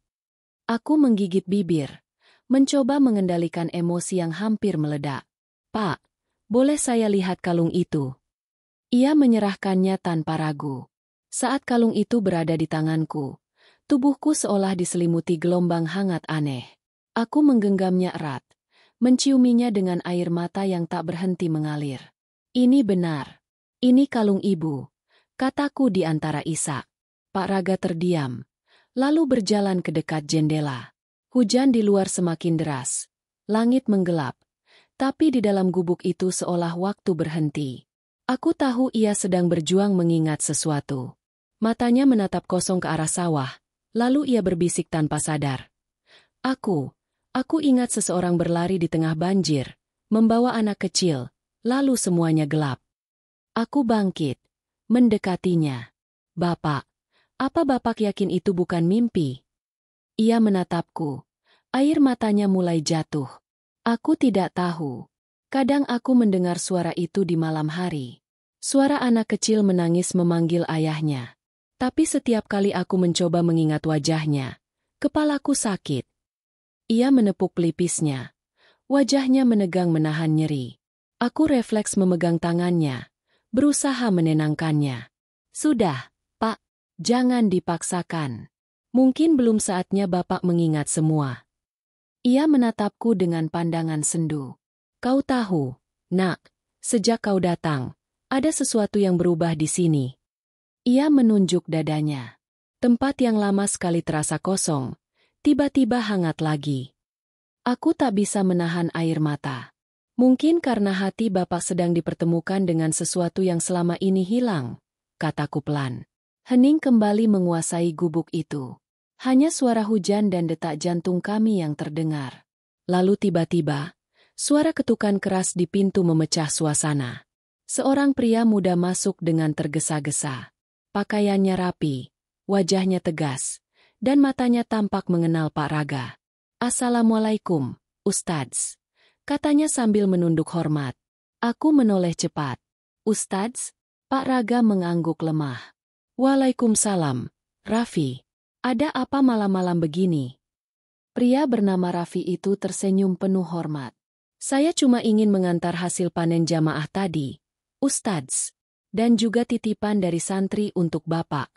Aku menggigit bibir, mencoba mengendalikan emosi yang hampir meledak. "Pak, boleh saya lihat kalung itu?" Ia menyerahkannya tanpa ragu. Saat kalung itu berada di tanganku, tubuhku seolah diselimuti gelombang hangat aneh. Aku menggenggamnya erat. Menciuminya dengan air mata yang tak berhenti mengalir. "Ini benar. Ini kalung ibu," kataku di antara isak. Pak Raga terdiam, lalu berjalan ke dekat jendela. Hujan di luar semakin deras. Langit menggelap. Tapi di dalam gubuk itu seolah waktu berhenti. Aku tahu ia sedang berjuang mengingat sesuatu. Matanya menatap kosong ke arah sawah, lalu ia berbisik tanpa sadar. Aku ingat seseorang berlari di tengah banjir, membawa anak kecil, lalu semuanya gelap. Aku bangkit, mendekatinya. "Bapak, apa Bapak yakin itu bukan mimpi?" Ia menatapku. Air matanya mulai jatuh. Aku tidak tahu. Kadang aku mendengar suara itu di malam hari. Suara anak kecil menangis memanggil ayahnya. Tapi setiap kali aku mencoba mengingat wajahnya, kepalaku sakit. Ia menepuk pelipisnya. Wajahnya menegang menahan nyeri. Aku refleks memegang tangannya, berusaha menenangkannya. "Sudah, Pak, jangan dipaksakan. Mungkin belum saatnya Bapak mengingat semua." Ia menatapku dengan pandangan sendu. "Kau tahu, Nak, sejak kau datang, ada sesuatu yang berubah di sini." Ia menunjuk dadanya. Tempat yang lama sekali terasa kosong, tiba-tiba hangat lagi. Aku tak bisa menahan air mata. Mungkin karena hati Bapak sedang dipertemukan dengan sesuatu yang selama ini hilang, kataku pelan. Hening kembali menguasai gubuk itu. Hanya suara hujan dan detak jantung kami yang terdengar. Lalu tiba-tiba, suara ketukan keras di pintu memecah suasana. Seorang pria muda masuk dengan tergesa-gesa. Pakaiannya rapi, wajahnya tegas, dan matanya tampak mengenal Pak Raga. "Assalamualaikum, Ustadz," katanya sambil menunduk hormat. Aku menoleh cepat. "Ustadz?" Pak Raga mengangguk lemah. "Waalaikumsalam, Raffi. Ada apa malam-malam begini?" Pria bernama Raffi itu tersenyum penuh hormat. "Saya cuma ingin mengantar hasil panen jamaah tadi, Ustadz, dan juga titipan dari santri untuk Bapak."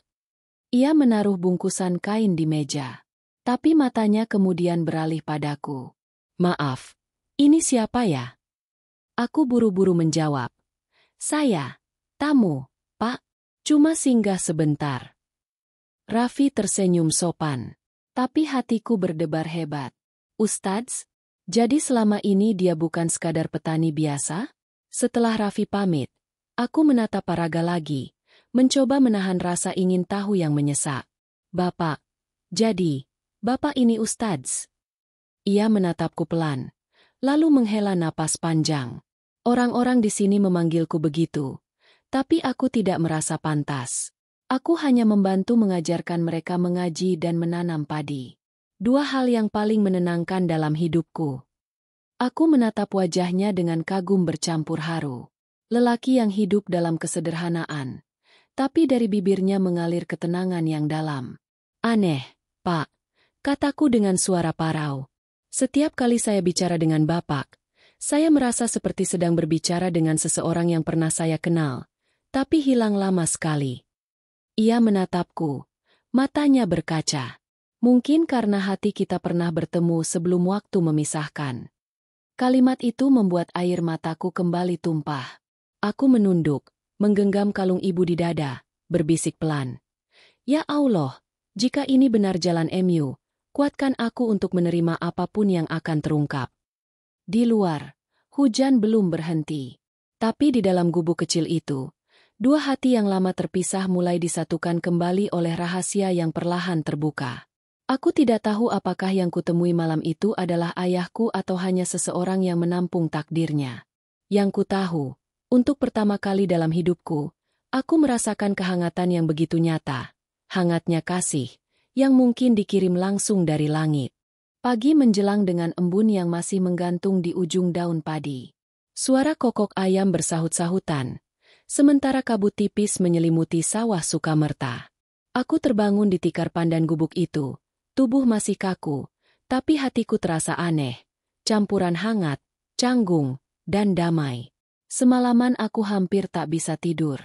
Ia menaruh bungkusan kain di meja. Tapi matanya kemudian beralih padaku. "Maaf, ini siapa ya?" Aku buru-buru menjawab. "Saya, tamu, Pak. Cuma singgah sebentar." Raffi tersenyum sopan. Tapi hatiku berdebar hebat. "Ustadz, jadi selama ini dia bukan sekadar petani biasa?" Setelah Raffi pamit, aku menatap Pak Raga lagi, mencoba menahan rasa ingin tahu yang menyesak. "Bapak, jadi, Bapak ini Ustadz?" Ia menatapku pelan, lalu menghela napas panjang. "Orang-orang di sini memanggilku begitu, tapi aku tidak merasa pantas. Aku hanya membantu mengajarkan mereka mengaji dan menanam padi. Dua hal yang paling menenangkan dalam hidupku." Aku menatap wajahnya dengan kagum bercampur haru. Lelaki yang hidup dalam kesederhanaan, tapi dari bibirnya mengalir ketenangan yang dalam. "Aneh, Pak," kataku dengan suara parau. "Setiap kali saya bicara dengan Bapak, saya merasa seperti sedang berbicara dengan seseorang yang pernah saya kenal, tapi hilang lama sekali." Ia menatapku, matanya berkaca. Mungkin karena hati kita pernah bertemu sebelum waktu memisahkan. Kalimat itu membuat air mataku kembali tumpah. Aku menunduk, menggenggam kalung ibu di dada, berbisik pelan. "Ya Allah, jika ini benar jalan MU, kuatkan aku untuk menerima apapun yang akan terungkap." Di luar, hujan belum berhenti. Tapi di dalam gubuk kecil itu, dua hati yang lama terpisah mulai disatukan kembali oleh rahasia yang perlahan terbuka. Aku tidak tahu apakah yang kutemui malam itu adalah ayahku atau hanya seseorang yang menampung takdirnya. Yang ku tahu, untuk pertama kali dalam hidupku, aku merasakan kehangatan yang begitu nyata. Hangatnya kasih, yang mungkin dikirim langsung dari langit. Pagi menjelang dengan embun yang masih menggantung di ujung daun padi. Suara kokok ayam bersahut-sahutan, sementara kabut tipis menyelimuti sawah Sukamerta. Aku terbangun di tikar pandan gubuk itu. Tubuh masih kaku, tapi hatiku terasa aneh. Campuran hangat, canggung, dan damai. Semalaman aku hampir tak bisa tidur.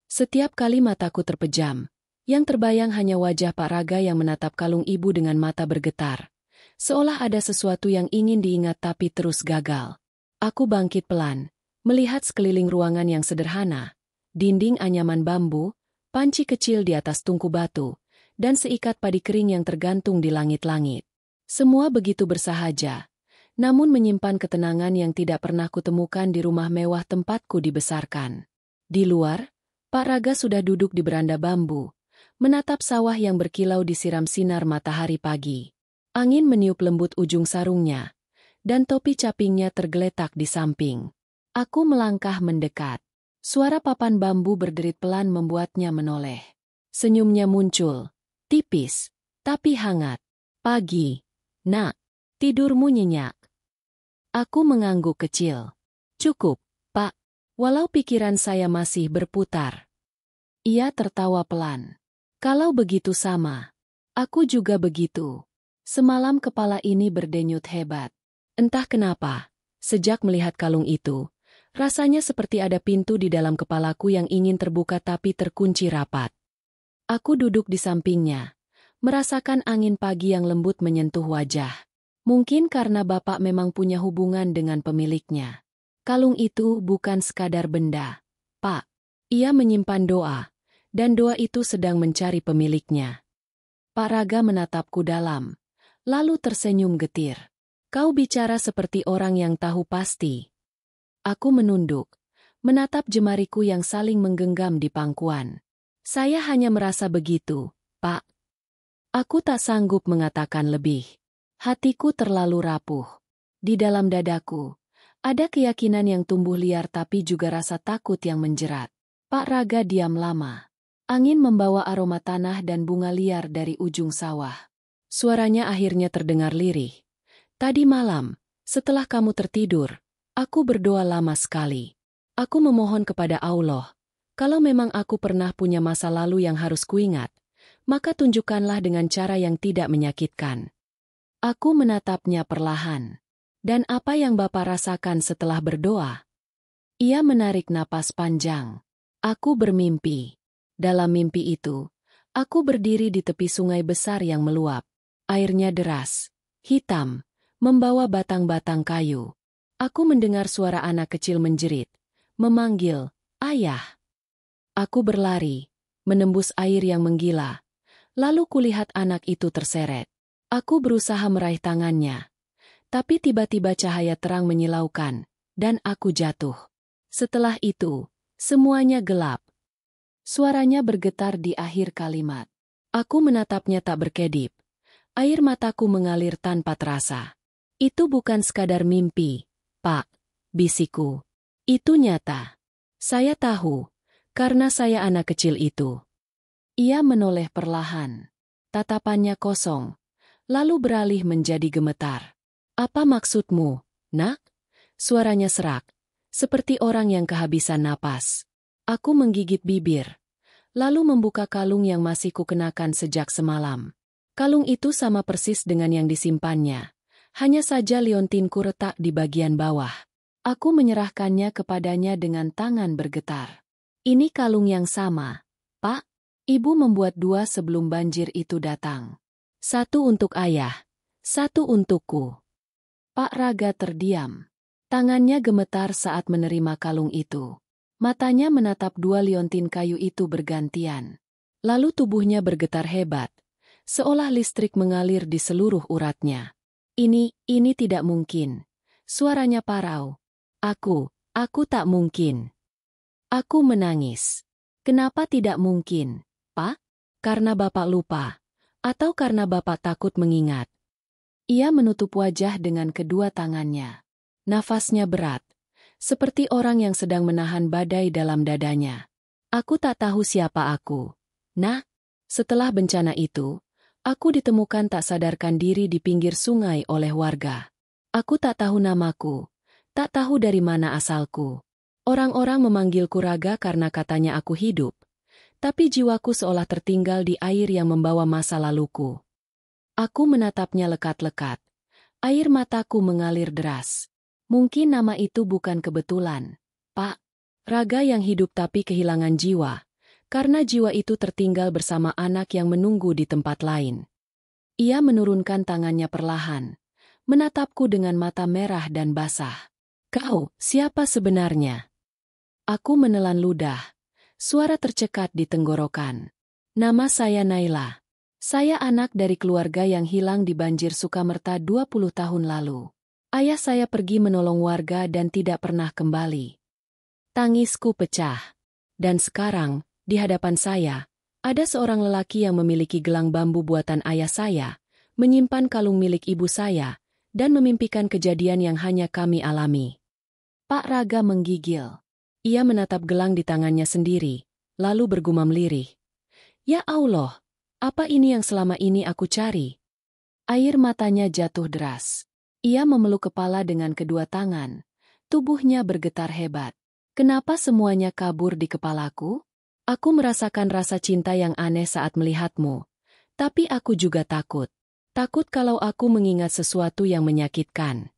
Setiap kali mataku terpejam, yang terbayang hanya wajah Pak Raga yang menatap kalung ibu dengan mata bergetar. Seolah ada sesuatu yang ingin diingat tapi terus gagal. Aku bangkit pelan, melihat sekeliling ruangan yang sederhana, dinding anyaman bambu, panci kecil di atas tungku batu, dan seikat padi kering yang tergantung di langit-langit. Semua begitu bersahaja, namun menyimpan ketenangan yang tidak pernah kutemukan di rumah mewah tempatku dibesarkan. Di luar, Pak Raga sudah duduk di beranda bambu, menatap sawah yang berkilau disiram sinar matahari pagi. Angin meniup lembut ujung sarungnya, dan topi capingnya tergeletak di samping. Aku melangkah mendekat. Suara papan bambu berderit pelan membuatnya menoleh. Senyumnya muncul, tipis, tapi hangat. "Pagi, Nak. Tidurmu nyenyak?" Aku mengangguk kecil. "Cukup, Pak. Walau pikiran saya masih berputar." Ia tertawa pelan. "Kalau begitu sama. Aku juga begitu. Semalam kepala ini berdenyut hebat. Entah kenapa, sejak melihat kalung itu, rasanya seperti ada pintu di dalam kepalaku yang ingin terbuka tapi terkunci rapat." Aku duduk di sampingnya, merasakan angin pagi yang lembut menyentuh wajah. Mungkin karena Bapak memang punya hubungan dengan pemiliknya. Kalung itu bukan sekadar benda, Pak. Ia menyimpan doa, dan doa itu sedang mencari pemiliknya. Pak Raga menatapku dalam, lalu tersenyum getir. "Kau bicara seperti orang yang tahu pasti." Aku menunduk, menatap jemariku yang saling menggenggam di pangkuan. "Saya hanya merasa begitu, Pak." Aku tak sanggup mengatakan lebih. Hatiku terlalu rapuh. Di dalam dadaku, ada keyakinan yang tumbuh liar tapi juga rasa takut yang menjerat. Pak Raga diam lama. Angin membawa aroma tanah dan bunga liar dari ujung sawah. Suaranya akhirnya terdengar lirih. Tadi malam, setelah kamu tertidur, aku berdoa lama sekali. Aku memohon kepada Allah, kalau memang aku pernah punya masa lalu yang harus kuingat, maka tunjukkanlah dengan cara yang tidak menyakitkan. Aku menatapnya perlahan. Dan apa yang Bapak rasakan setelah berdoa? Ia menarik napas panjang. Aku bermimpi. Dalam mimpi itu, aku berdiri di tepi sungai besar yang meluap. Airnya deras, hitam, membawa batang-batang kayu. Aku mendengar suara anak kecil menjerit, memanggil, "Ayah." Aku berlari, menembus air yang menggila. Lalu kulihat anak itu terseret. Aku berusaha meraih tangannya. Tapi tiba-tiba cahaya terang menyilaukan, dan aku jatuh. Setelah itu, semuanya gelap. Suaranya bergetar di akhir kalimat. Aku menatapnya tak berkedip. Air mataku mengalir tanpa terasa. Itu bukan sekadar mimpi, Pak, bisikku. Itu nyata. Saya tahu, karena saya anak kecil itu. Ia menoleh perlahan. Tatapannya kosong, lalu beralih menjadi gemetar. Apa maksudmu, Nak? Suaranya serak, seperti orang yang kehabisan napas. Aku menggigit bibir, lalu membuka kalung yang masih kukenakan sejak semalam. Kalung itu sama persis dengan yang disimpannya. Hanya saja liontinku retak di bagian bawah. Aku menyerahkannya kepadanya dengan tangan bergetar. Ini kalung yang sama, Pak. Ibu membuat 2 sebelum banjir itu datang. 1 untuk ayah, 1 untukku. Pak Raga terdiam. Tangannya gemetar saat menerima kalung itu. Matanya menatap 2 liontin kayu itu bergantian. Lalu tubuhnya bergetar hebat, seolah listrik mengalir di seluruh uratnya. Ini tidak mungkin. Suaranya parau. Aku tak mungkin. Aku menangis. Kenapa tidak mungkin, Pak? Karena Bapak lupa. Atau karena Bapak takut mengingat? Ia menutup wajah dengan kedua tangannya. Nafasnya berat, seperti orang yang sedang menahan badai dalam dadanya. Aku tak tahu siapa aku. Nah, setelah bencana itu, aku ditemukan tak sadarkan diri di pinggir sungai oleh warga. Aku tak tahu namaku, tak tahu dari mana asalku. Orang-orang memanggilku Raga karena katanya aku hidup, tapi jiwaku seolah tertinggal di air yang membawa masa laluku. Aku menatapnya lekat-lekat. Air mataku mengalir deras. Mungkin nama itu bukan kebetulan, Pak. Raga yang hidup tapi kehilangan jiwa, karena jiwa itu tertinggal bersama anak yang menunggu di tempat lain. Ia menurunkan tangannya perlahan, menatapku dengan mata merah dan basah. Kau, siapa sebenarnya? Aku menelan ludah. Suara tercekat di tenggorokan. Nama saya Naila. Saya anak dari keluarga yang hilang di banjir Sukamerta 20 tahun lalu. Ayah saya pergi menolong warga dan tidak pernah kembali. Tangisku pecah. Dan sekarang, di hadapan saya, ada seorang lelaki yang memiliki gelang bambu buatan ayah saya, menyimpan kalung milik ibu saya, dan memimpikan kejadian yang hanya kami alami. Pak Raga menggigil. Ia menatap gelang di tangannya sendiri, lalu bergumam lirih. Ya Allah! Apa ini yang selama ini aku cari? Air matanya jatuh deras. Ia memeluk kepala dengan kedua tangan. Tubuhnya bergetar hebat. Kenapa semuanya kabur di kepalaku? Aku merasakan rasa cinta yang aneh saat melihatmu. Tapi aku juga takut. Takut kalau aku mengingat sesuatu yang menyakitkan.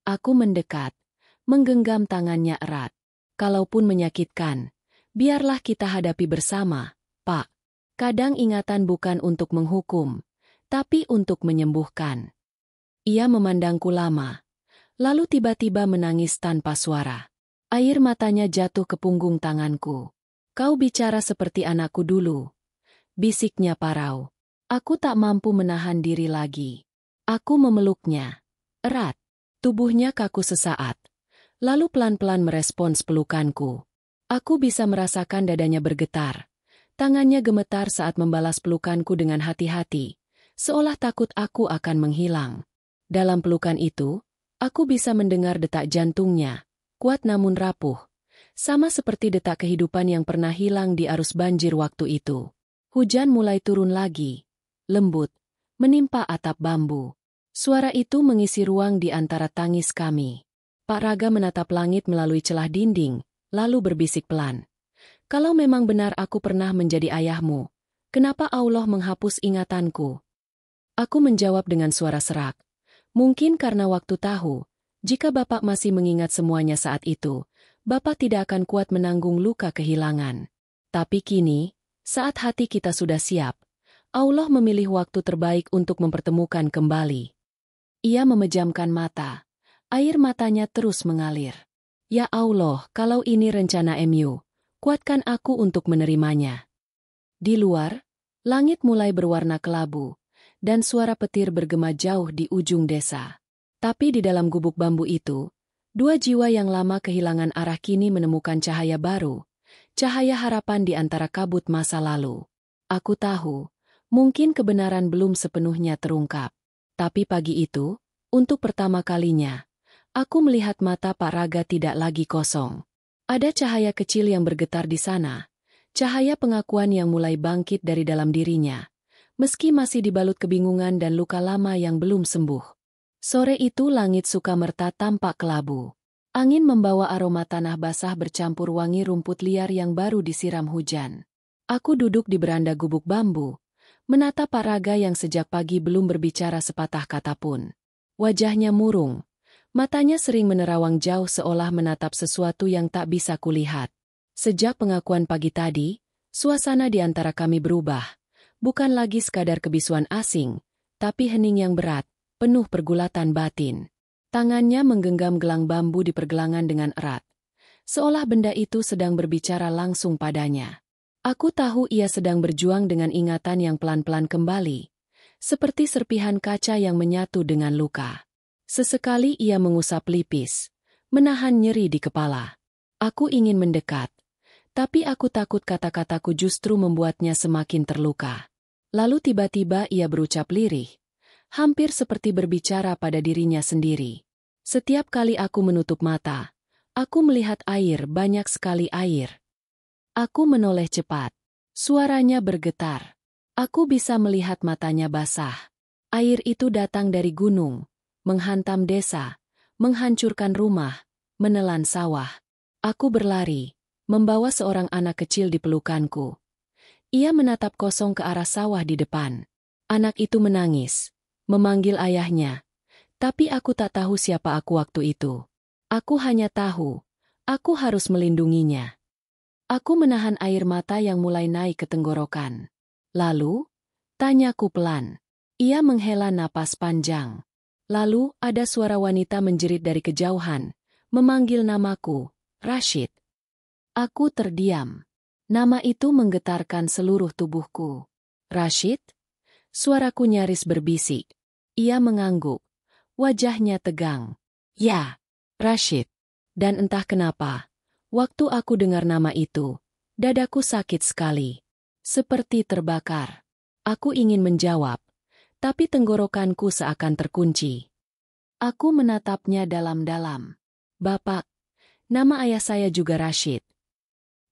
Aku mendekat, menggenggam tangannya erat. Kalaupun menyakitkan, biarlah kita hadapi bersama, Pak. Kadang ingatan bukan untuk menghukum, tapi untuk menyembuhkan. Ia memandangku lama, lalu tiba-tiba menangis tanpa suara. Air matanya jatuh ke punggung tanganku. Kau bicara seperti anakku dulu. Bisiknya parau. Aku tak mampu menahan diri lagi. Aku memeluknya. Erat. Tubuhnya kaku sesaat. Lalu pelan-pelan merespons pelukanku. Aku bisa merasakan dadanya bergetar. Tangannya gemetar saat membalas pelukanku dengan hati-hati, seolah takut aku akan menghilang. Dalam pelukan itu, Aku bisa mendengar detak jantungnya, kuat namun rapuh, sama seperti detak kehidupan yang pernah hilang di arus banjir waktu itu. Hujan mulai turun lagi, lembut, menimpa atap bambu. Suara itu mengisi ruang di antara tangis kami. Pak Raga menatap langit melalui celah dinding, lalu berbisik pelan. Kalau memang benar aku pernah menjadi ayahmu, kenapa Allah menghapus ingatanku? Aku menjawab dengan suara serak. Mungkin karena waktu tahu, jika Bapak masih mengingat semuanya saat itu, Bapak tidak akan kuat menanggung luka kehilangan. Tapi kini, saat hati kita sudah siap, Allah memilih waktu terbaik untuk mempertemukan kembali. Ia memejamkan mata. Air matanya terus mengalir. Ya Allah, kalau ini rencana MU, kuatkan aku untuk menerimanya. Di luar, langit mulai berwarna kelabu, dan suara petir bergema jauh di ujung desa. Tapi di dalam gubuk bambu itu, dua jiwa yang lama kehilangan arah kini menemukan cahaya baru, cahaya harapan di antara kabut masa lalu. Aku tahu, mungkin kebenaran belum sepenuhnya terungkap. Tapi pagi itu, untuk pertama kalinya, aku melihat mata Pak Raga tidak lagi kosong. Ada cahaya kecil yang bergetar di sana, cahaya pengakuan yang mulai bangkit dari dalam dirinya. Meski masih dibalut kebingungan dan luka lama yang belum sembuh. Sore itu langit sukamerta tampak kelabu. Angin membawa aroma tanah basah bercampur wangi rumput liar yang baru disiram hujan. Aku duduk di beranda gubuk bambu, menatap Pak Raga yang sejak pagi belum berbicara sepatah kata pun. Wajahnya murung, matanya sering menerawang jauh seolah menatap sesuatu yang tak bisa kulihat. Sejak pengakuan pagi tadi, suasana di antara kami berubah. Bukan lagi sekadar kebisuan asing, tapi hening yang berat, penuh pergulatan batin. Tangannya menggenggam gelang bambu di pergelangan dengan erat. Seolah benda itu sedang berbicara langsung padanya. Aku tahu ia sedang berjuang dengan ingatan yang pelan-pelan kembali. Seperti serpihan kaca yang menyatu dengan luka. Sesekali ia mengusap lipis, menahan nyeri di kepala. Aku ingin mendekat, tapi aku takut kata-kataku justru membuatnya semakin terluka. Lalu tiba-tiba ia berucap lirih, hampir seperti berbicara pada dirinya sendiri. Setiap kali aku menutup mata, aku melihat air, banyak sekali air. Aku menoleh cepat. Suaranya bergetar. Aku bisa melihat matanya basah. Air itu datang dari gunung, menghantam desa, menghancurkan rumah, menelan sawah. Aku berlari, membawa seorang anak kecil di pelukanku. Ia menatap kosong ke arah sawah di depan. Anak itu menangis, memanggil ayahnya. Tapi aku tak tahu siapa aku waktu itu. Aku hanya tahu, aku harus melindunginya. Aku menahan air mata yang mulai naik ke tenggorokan. Lalu, tanyaku pelan. Ia menghela napas panjang. Lalu, ada suara wanita menjerit dari kejauhan, memanggil namaku, Rashid. Aku terdiam. Nama itu menggetarkan seluruh tubuhku. Rashid? Suaraku nyaris berbisik. Ia mengangguk. Wajahnya tegang. Ya, Rashid. Dan entah kenapa, waktu aku dengar nama itu, dadaku sakit sekali. Seperti terbakar. Aku ingin menjawab, tapi tenggorokanku seakan terkunci. Aku menatapnya dalam-dalam. Bapak, nama ayah saya juga Rashid.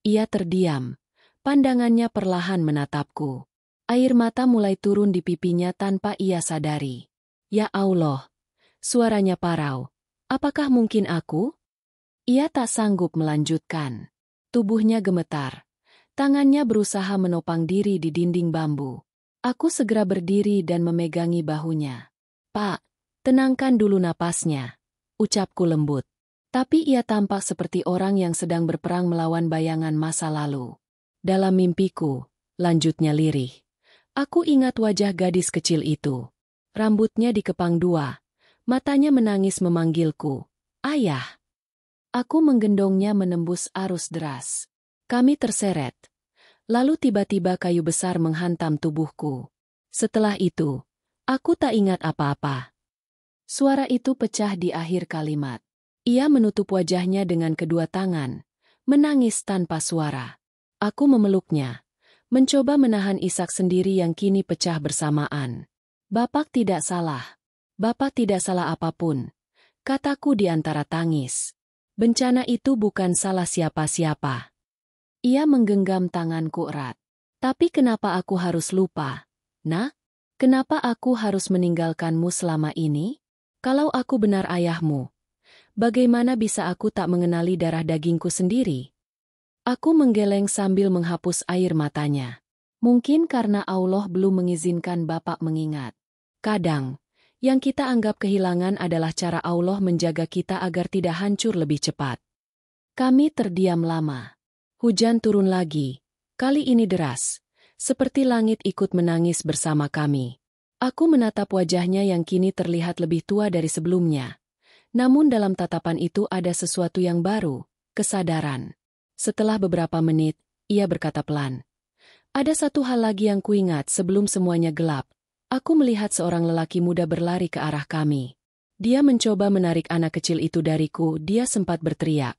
Ia terdiam. Pandangannya perlahan menatapku. Air mata mulai turun di pipinya tanpa ia sadari. Ya Allah. Suaranya parau. Apakah mungkin aku? Ia tak sanggup melanjutkan. Tubuhnya gemetar. Tangannya berusaha menopang diri di dinding bambu. Aku segera berdiri dan memegangi bahunya. Pak, tenangkan dulu napasnya. Ucapku lembut. Tapi ia tampak seperti orang yang sedang berperang melawan bayangan masa lalu. Dalam mimpiku, lanjutnya lirih. Aku ingat wajah gadis kecil itu. Rambutnya dikepang dua. Matanya menangis memanggilku. Ayah. Aku menggendongnya menembus arus deras. Kami terseret. Lalu tiba-tiba kayu besar menghantam tubuhku. Setelah itu, aku tak ingat apa-apa. Suara itu pecah di akhir kalimat. Ia menutup wajahnya dengan kedua tangan, menangis tanpa suara. Aku memeluknya, mencoba menahan isak sendiri yang kini pecah bersamaan. Bapak tidak salah. Bapak tidak salah apapun. kataku di antara tangis. Bencana itu bukan salah siapa-siapa. Ia menggenggam tanganku erat. Tapi kenapa aku harus lupa? Nah, kenapa aku harus meninggalkanmu selama ini? Kalau aku benar ayahmu, bagaimana bisa aku tak mengenali darah dagingku sendiri? Aku menggeleng sambil menghapus air matanya. Mungkin karena Allah belum mengizinkan Bapak mengingat. Kadang, yang kita anggap kehilangan adalah cara Allah menjaga kita agar tidak hancur lebih cepat. Kami terdiam lama. Hujan turun lagi. Kali ini deras, seperti langit ikut menangis bersama kami. Aku menatap wajahnya yang kini terlihat lebih tua dari sebelumnya. Namun dalam tatapan itu ada sesuatu yang baru, kesadaran. Setelah beberapa menit, ia berkata pelan. Ada satu hal lagi yang kuingat sebelum semuanya gelap. Aku melihat seorang lelaki muda berlari ke arah kami. Dia mencoba menarik anak kecil itu dariku, dia sempat berteriak.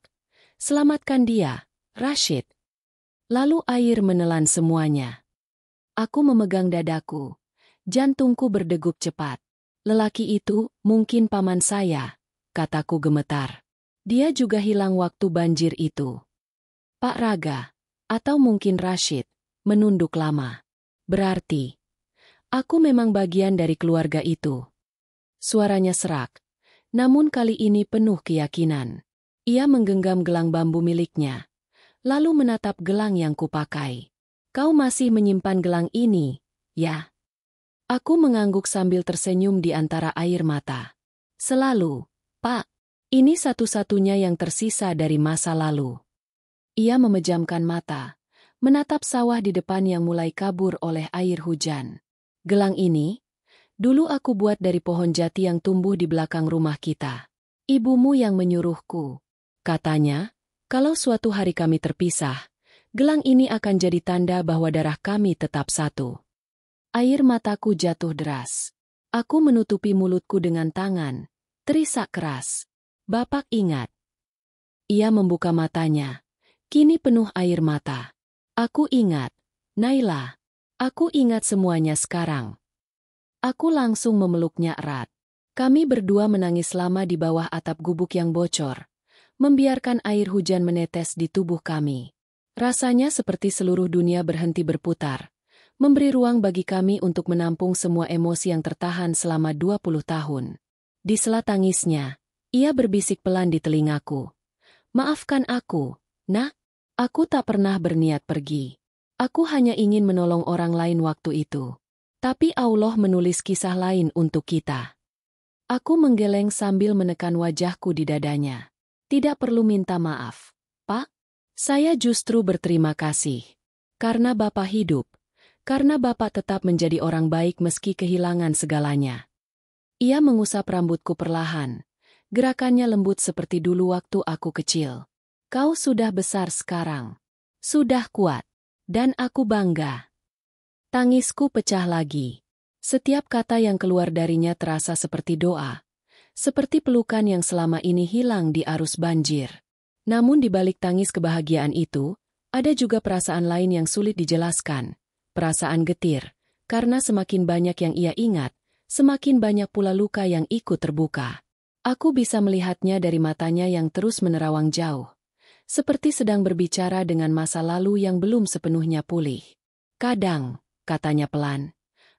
Selamatkan dia, Rashid. Lalu air menelan semuanya. Aku memegang dadaku. Jantungku berdegup cepat. Lelaki itu, mungkin paman saya, kataku gemetar. Dia juga hilang waktu banjir itu. Pak Raga, atau mungkin Rashid, menunduk lama. Berarti, aku memang bagian dari keluarga itu. Suaranya serak, namun kali ini penuh keyakinan. Ia menggenggam gelang bambu miliknya. Lalu menatap gelang yang kupakai. Kau masih menyimpan gelang ini, ya? Aku mengangguk sambil tersenyum di antara air mata. Selalu, Pak. Ini satu-satunya yang tersisa dari masa lalu. Ia memejamkan mata, menatap sawah di depan yang mulai kabur oleh air hujan. Gelang ini, dulu aku buat dari pohon jati yang tumbuh di belakang rumah kita. Ibumu yang menyuruhku. Katanya, kalau suatu hari kami terpisah, gelang ini akan jadi tanda bahwa darah kami tetap satu. Air mataku jatuh deras. Aku menutupi mulutku dengan tangan, terisak keras. Bapak ingat. Ia membuka matanya, kini penuh air mata. Aku ingat, Naila. Aku ingat semuanya sekarang. Aku langsung memeluknya erat. Kami berdua menangis lama di bawah atap gubuk yang bocor, membiarkan air hujan menetes di tubuh kami. Rasanya seperti seluruh dunia berhenti berputar, memberi ruang bagi kami untuk menampung semua emosi yang tertahan selama 20 tahun. Di sela tangisnya, ia berbisik pelan di telingaku. Maafkan aku, Nak. Aku tak pernah berniat pergi. Aku hanya ingin menolong orang lain waktu itu. Tapi Allah menulis kisah lain untuk kita. Aku menggeleng sambil menekan wajahku di dadanya. Tidak perlu minta maaf, Pak. Saya justru berterima kasih. Karena Bapak hidup. Karena Bapak tetap menjadi orang baik meski kehilangan segalanya. Ia mengusap rambutku perlahan. Gerakannya lembut seperti dulu waktu aku kecil. Kau sudah besar sekarang. Sudah kuat. Dan aku bangga. Tangisku pecah lagi. Setiap kata yang keluar darinya terasa seperti doa. Seperti pelukan yang selama ini hilang di arus banjir. Namun di balik tangis kebahagiaan itu, ada juga perasaan lain yang sulit dijelaskan. Perasaan getir, karena semakin banyak yang ia ingat, semakin banyak pula luka yang ikut terbuka. Aku bisa melihatnya dari matanya yang terus menerawang jauh. Seperti sedang berbicara dengan masa lalu yang belum sepenuhnya pulih. Kadang, katanya pelan,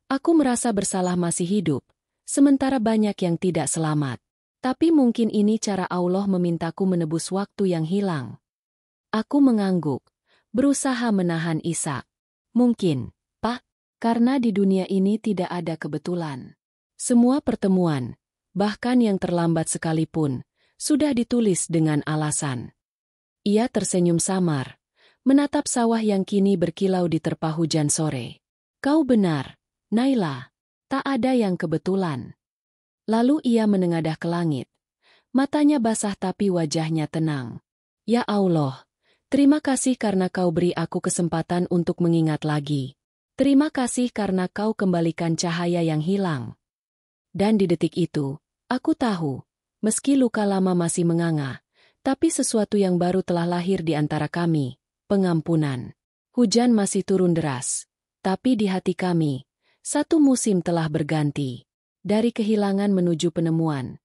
aku merasa bersalah masih hidup. Sementara banyak yang tidak selamat. Tapi mungkin ini cara Allah memintaku menebus waktu yang hilang. Aku mengangguk, berusaha menahan isak. Mungkin, Pak, karena di dunia ini tidak ada kebetulan. Semua pertemuan, bahkan yang terlambat sekalipun, sudah ditulis dengan alasan. Ia tersenyum samar, menatap sawah yang kini berkilau di terpa hujan sore. Kau benar, Naila. Tak ada yang kebetulan. Lalu ia menengadah ke langit. Matanya basah tapi wajahnya tenang. Ya Allah, terima kasih karena kau beri aku kesempatan untuk mengingat lagi. Terima kasih karena kau kembalikan cahaya yang hilang. Dan di detik itu, aku tahu, meski luka lama masih menganga, tapi sesuatu yang baru telah lahir di antara kami, pengampunan. Hujan masih turun deras, tapi di hati kami, satu musim telah berganti. Dari kehilangan menuju penemuan.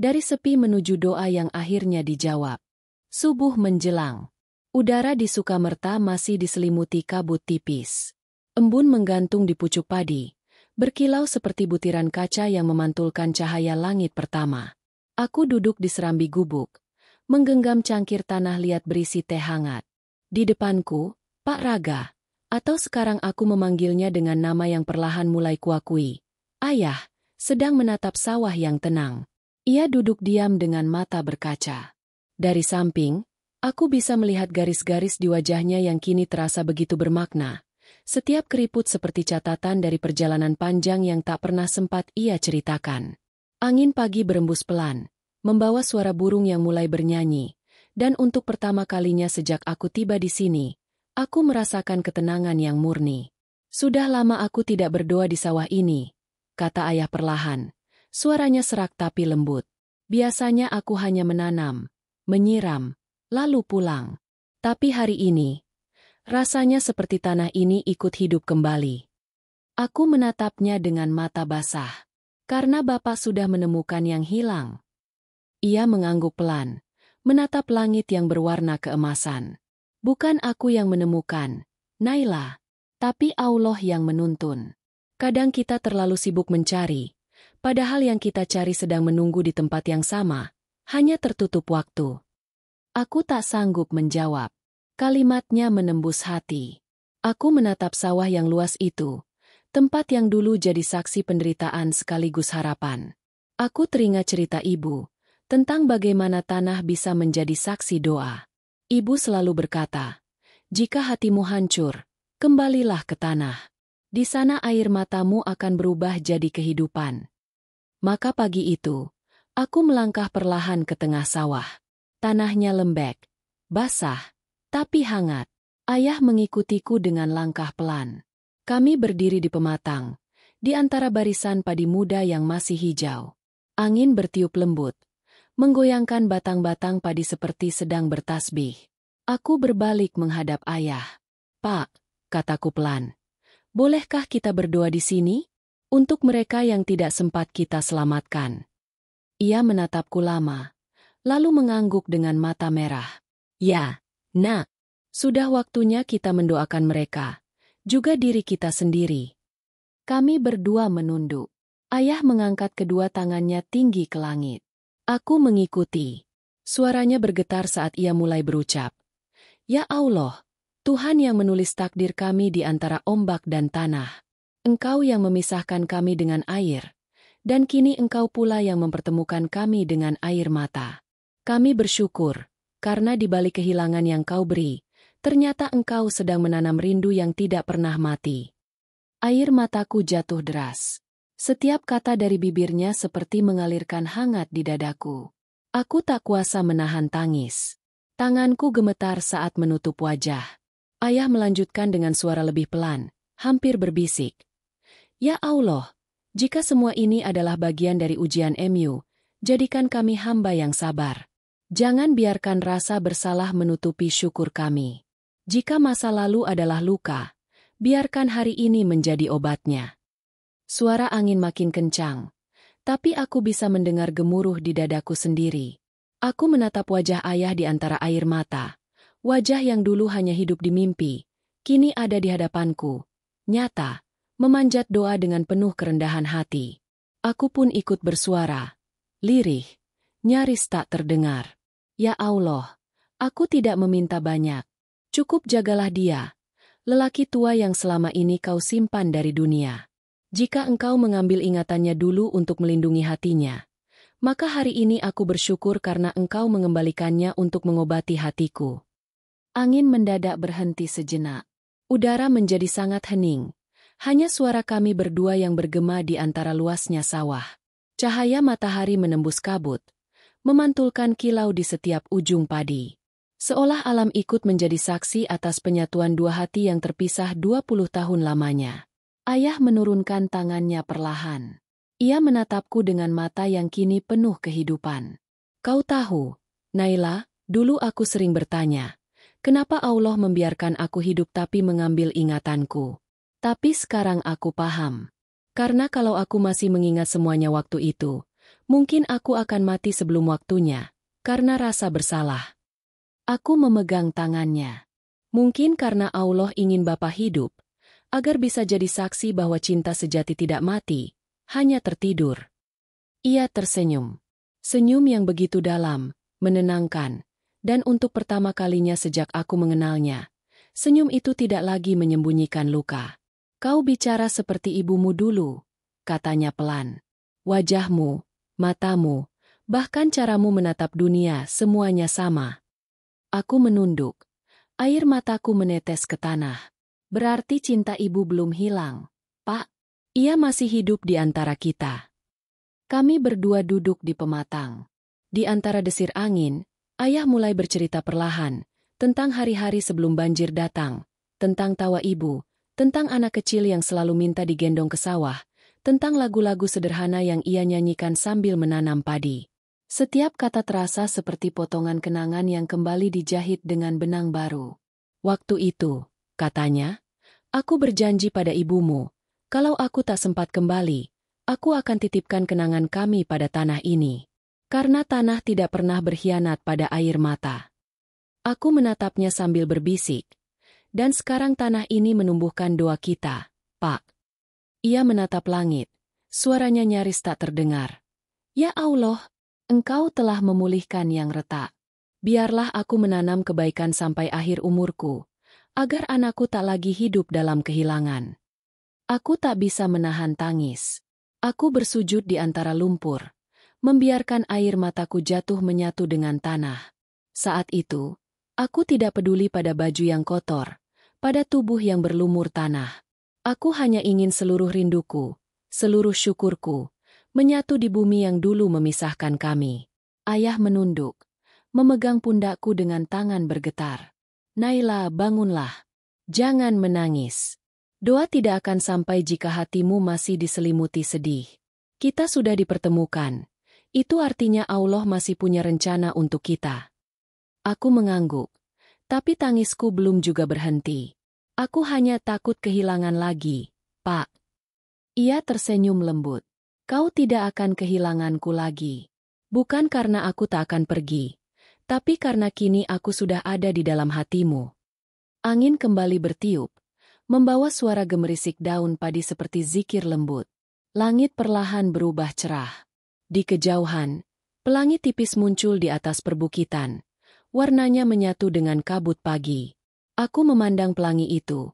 Dari sepi menuju doa yang akhirnya dijawab. Subuh menjelang. Udara di Sukamerta masih diselimuti kabut tipis. Embun menggantung di pucuk padi, berkilau seperti butiran kaca yang memantulkan cahaya langit pertama. Aku duduk di serambi gubuk, menggenggam cangkir tanah liat berisi teh hangat. Di depanku, Pak Raga, atau sekarang aku memanggilnya dengan nama yang perlahan mulai kuakui, Ayah, sedang menatap sawah yang tenang. Ia duduk diam dengan mata berkaca. Dari samping, aku bisa melihat garis-garis di wajahnya yang kini terasa begitu bermakna. Setiap keriput seperti catatan dari perjalanan panjang yang tak pernah sempat ia ceritakan. Angin pagi berembus pelan, membawa suara burung yang mulai bernyanyi, dan untuk pertama kalinya sejak aku tiba di sini, aku merasakan ketenangan yang murni. Sudah lama aku tidak berdoa di sawah ini, kata ayah perlahan. Suaranya serak tapi lembut. Biasanya aku hanya menanam, menyiram, lalu pulang. Tapi hari ini, rasanya seperti tanah ini ikut hidup kembali. Aku menatapnya dengan mata basah. Karena Bapak sudah menemukan yang hilang. Ia mengangguk pelan, menatap langit yang berwarna keemasan. Bukan aku yang menemukan, Naila, tapi Allah yang menuntun. Kadang kita terlalu sibuk mencari, padahal yang kita cari sedang menunggu di tempat yang sama, hanya tertutup waktu. Aku tak sanggup menjawab. Kalimatnya menembus hati. Aku menatap sawah yang luas itu, tempat yang dulu jadi saksi penderitaan sekaligus harapan. Aku teringat cerita ibu, tentang bagaimana tanah bisa menjadi saksi doa. Ibu selalu berkata, jika hatimu hancur, kembalilah ke tanah. Di sana air matamu akan berubah jadi kehidupan. Maka pagi itu, aku melangkah perlahan ke tengah sawah. Tanahnya lembek, basah, tapi hangat. Ayah mengikutiku dengan langkah pelan. Kami berdiri di pematang, di antara barisan padi muda yang masih hijau. Angin bertiup lembut, menggoyangkan batang-batang padi seperti sedang bertasbih. Aku berbalik menghadap ayah. Pak, kataku pelan, bolehkah kita berdoa di sini? Untuk mereka yang tidak sempat kita selamatkan. Ia menatapku lama, lalu mengangguk dengan mata merah. Ya, Nak, sudah waktunya kita mendoakan mereka, juga diri kita sendiri. Kami berdua menunduk. Ayah mengangkat kedua tangannya tinggi ke langit. Aku mengikuti. Suaranya bergetar saat ia mulai berucap. Ya Allah, Tuhan yang menulis takdir kami di antara ombak dan tanah. Engkau yang memisahkan kami dengan air, dan kini Engkau pula yang mempertemukan kami dengan air mata. Kami bersyukur, karena di balik kehilangan yang Kau beri, ternyata Engkau sedang menanam rindu yang tidak pernah mati. Air mataku jatuh deras. Setiap kata dari bibirnya seperti mengalirkan hangat di dadaku. Aku tak kuasa menahan tangis. Tanganku gemetar saat menutup wajah. Ayah melanjutkan dengan suara lebih pelan, hampir berbisik. Ya Allah, jika semua ini adalah bagian dari ujian MU, jadikan kami hamba yang sabar. Jangan biarkan rasa bersalah menutupi syukur kami. Jika masa lalu adalah luka, biarkan hari ini menjadi obatnya. Suara angin makin kencang, tapi aku bisa mendengar gemuruh di dadaku sendiri. Aku menatap wajah ayah di antara air mata. Wajah yang dulu hanya hidup di mimpi, kini ada di hadapanku. Nyata, memanjat doa dengan penuh kerendahan hati. Aku pun ikut bersuara. Lirih, nyaris tak terdengar. Ya Allah, aku tidak meminta banyak. Cukup jagalah dia, lelaki tua yang selama ini Kau simpan dari dunia. Jika Engkau mengambil ingatannya dulu untuk melindungi hatinya, maka hari ini aku bersyukur karena Engkau mengembalikannya untuk mengobati hatiku. Angin mendadak berhenti sejenak. Udara menjadi sangat hening. Hanya suara kami berdua yang bergema di antara luasnya sawah. Cahaya matahari menembus kabut, memantulkan kilau di setiap ujung padi. Seolah alam ikut menjadi saksi atas penyatuan dua hati yang terpisah 20 tahun lamanya. Ayah menurunkan tangannya perlahan. Ia menatapku dengan mata yang kini penuh kehidupan. Kau tahu, Naila, dulu aku sering bertanya, kenapa Allah membiarkan aku hidup tapi mengambil ingatanku? Tapi sekarang aku paham. Karena kalau aku masih mengingat semuanya waktu itu, Mungkin aku akan mati sebelum waktunya, karena rasa bersalah. Aku memegang tangannya. Mungkin karena Allah ingin Bapa hidup, agar bisa jadi saksi bahwa cinta sejati tidak mati, hanya tertidur. Ia tersenyum. Senyum yang begitu dalam, menenangkan, dan untuk pertama kalinya sejak aku mengenalnya, senyum itu tidak lagi menyembunyikan luka. Kau bicara seperti ibumu dulu, katanya pelan. Wajahmu, matamu, bahkan caramu menatap dunia semuanya sama. Aku menunduk. Air mataku menetes ke tanah. Berarti cinta ibu belum hilang, Pak. Ia masih hidup di antara kita. Kami berdua duduk di pematang. Di antara desir angin, ayah mulai bercerita perlahan, tentang hari-hari sebelum banjir datang, tentang tawa ibu, tentang anak kecil yang selalu minta digendong ke sawah, tentang lagu-lagu sederhana yang ia nyanyikan sambil menanam padi. Setiap kata terasa seperti potongan kenangan yang kembali dijahit dengan benang baru. Waktu itu, katanya, aku berjanji pada ibumu, kalau aku tak sempat kembali, aku akan titipkan kenangan kami pada tanah ini. Karena tanah tidak pernah berkhianat pada air mata. Aku menatapnya sambil berbisik. Dan sekarang tanah ini menumbuhkan doa kita, Pak. Ia menatap langit. Suaranya nyaris tak terdengar. Ya Allah, Engkau telah memulihkan yang retak. Biarlah aku menanam kebaikan sampai akhir umurku, agar anakku tak lagi hidup dalam kehilangan. Aku tak bisa menahan tangis. Aku bersujud di antara lumpur, membiarkan air mataku jatuh menyatu dengan tanah. Saat itu, aku tidak peduli pada baju yang kotor, pada tubuh yang berlumur tanah. Aku hanya ingin seluruh rinduku, seluruh syukurku, menyatu di bumi yang dulu memisahkan kami. Ayah menunduk, memegang pundakku dengan tangan bergetar. Naila, bangunlah. Jangan menangis. Doa tidak akan sampai jika hatimu masih diselimuti sedih. Kita sudah dipertemukan. Itu artinya Allah masih punya rencana untuk kita. Aku mengangguk. Tapi tangisku belum juga berhenti. Aku hanya takut kehilangan lagi, Pak. Ia tersenyum lembut. Kau tidak akan kehilanganku lagi. Bukan karena aku tak akan pergi, tapi karena kini aku sudah ada di dalam hatimu. Angin kembali bertiup, membawa suara gemerisik daun padi seperti zikir lembut. Langit perlahan berubah cerah. Di kejauhan, pelangi tipis muncul di atas perbukitan. Warnanya menyatu dengan kabut pagi. Aku memandang pelangi itu,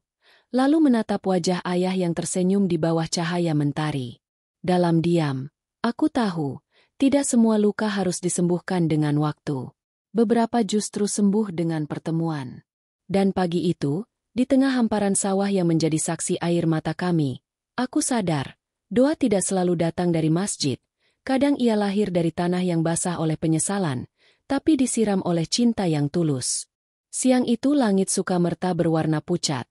lalu menatap wajah ayah yang tersenyum di bawah cahaya mentari. Dalam diam, aku tahu, tidak semua luka harus disembuhkan dengan waktu. Beberapa justru sembuh dengan pertemuan. Dan pagi itu, di tengah hamparan sawah yang menjadi saksi air mata kami, aku sadar, doa tidak selalu datang dari masjid. Kadang ia lahir dari tanah yang basah oleh penyesalan, tapi disiram oleh cinta yang tulus. Siang itu langit sukamerta berwarna pucat,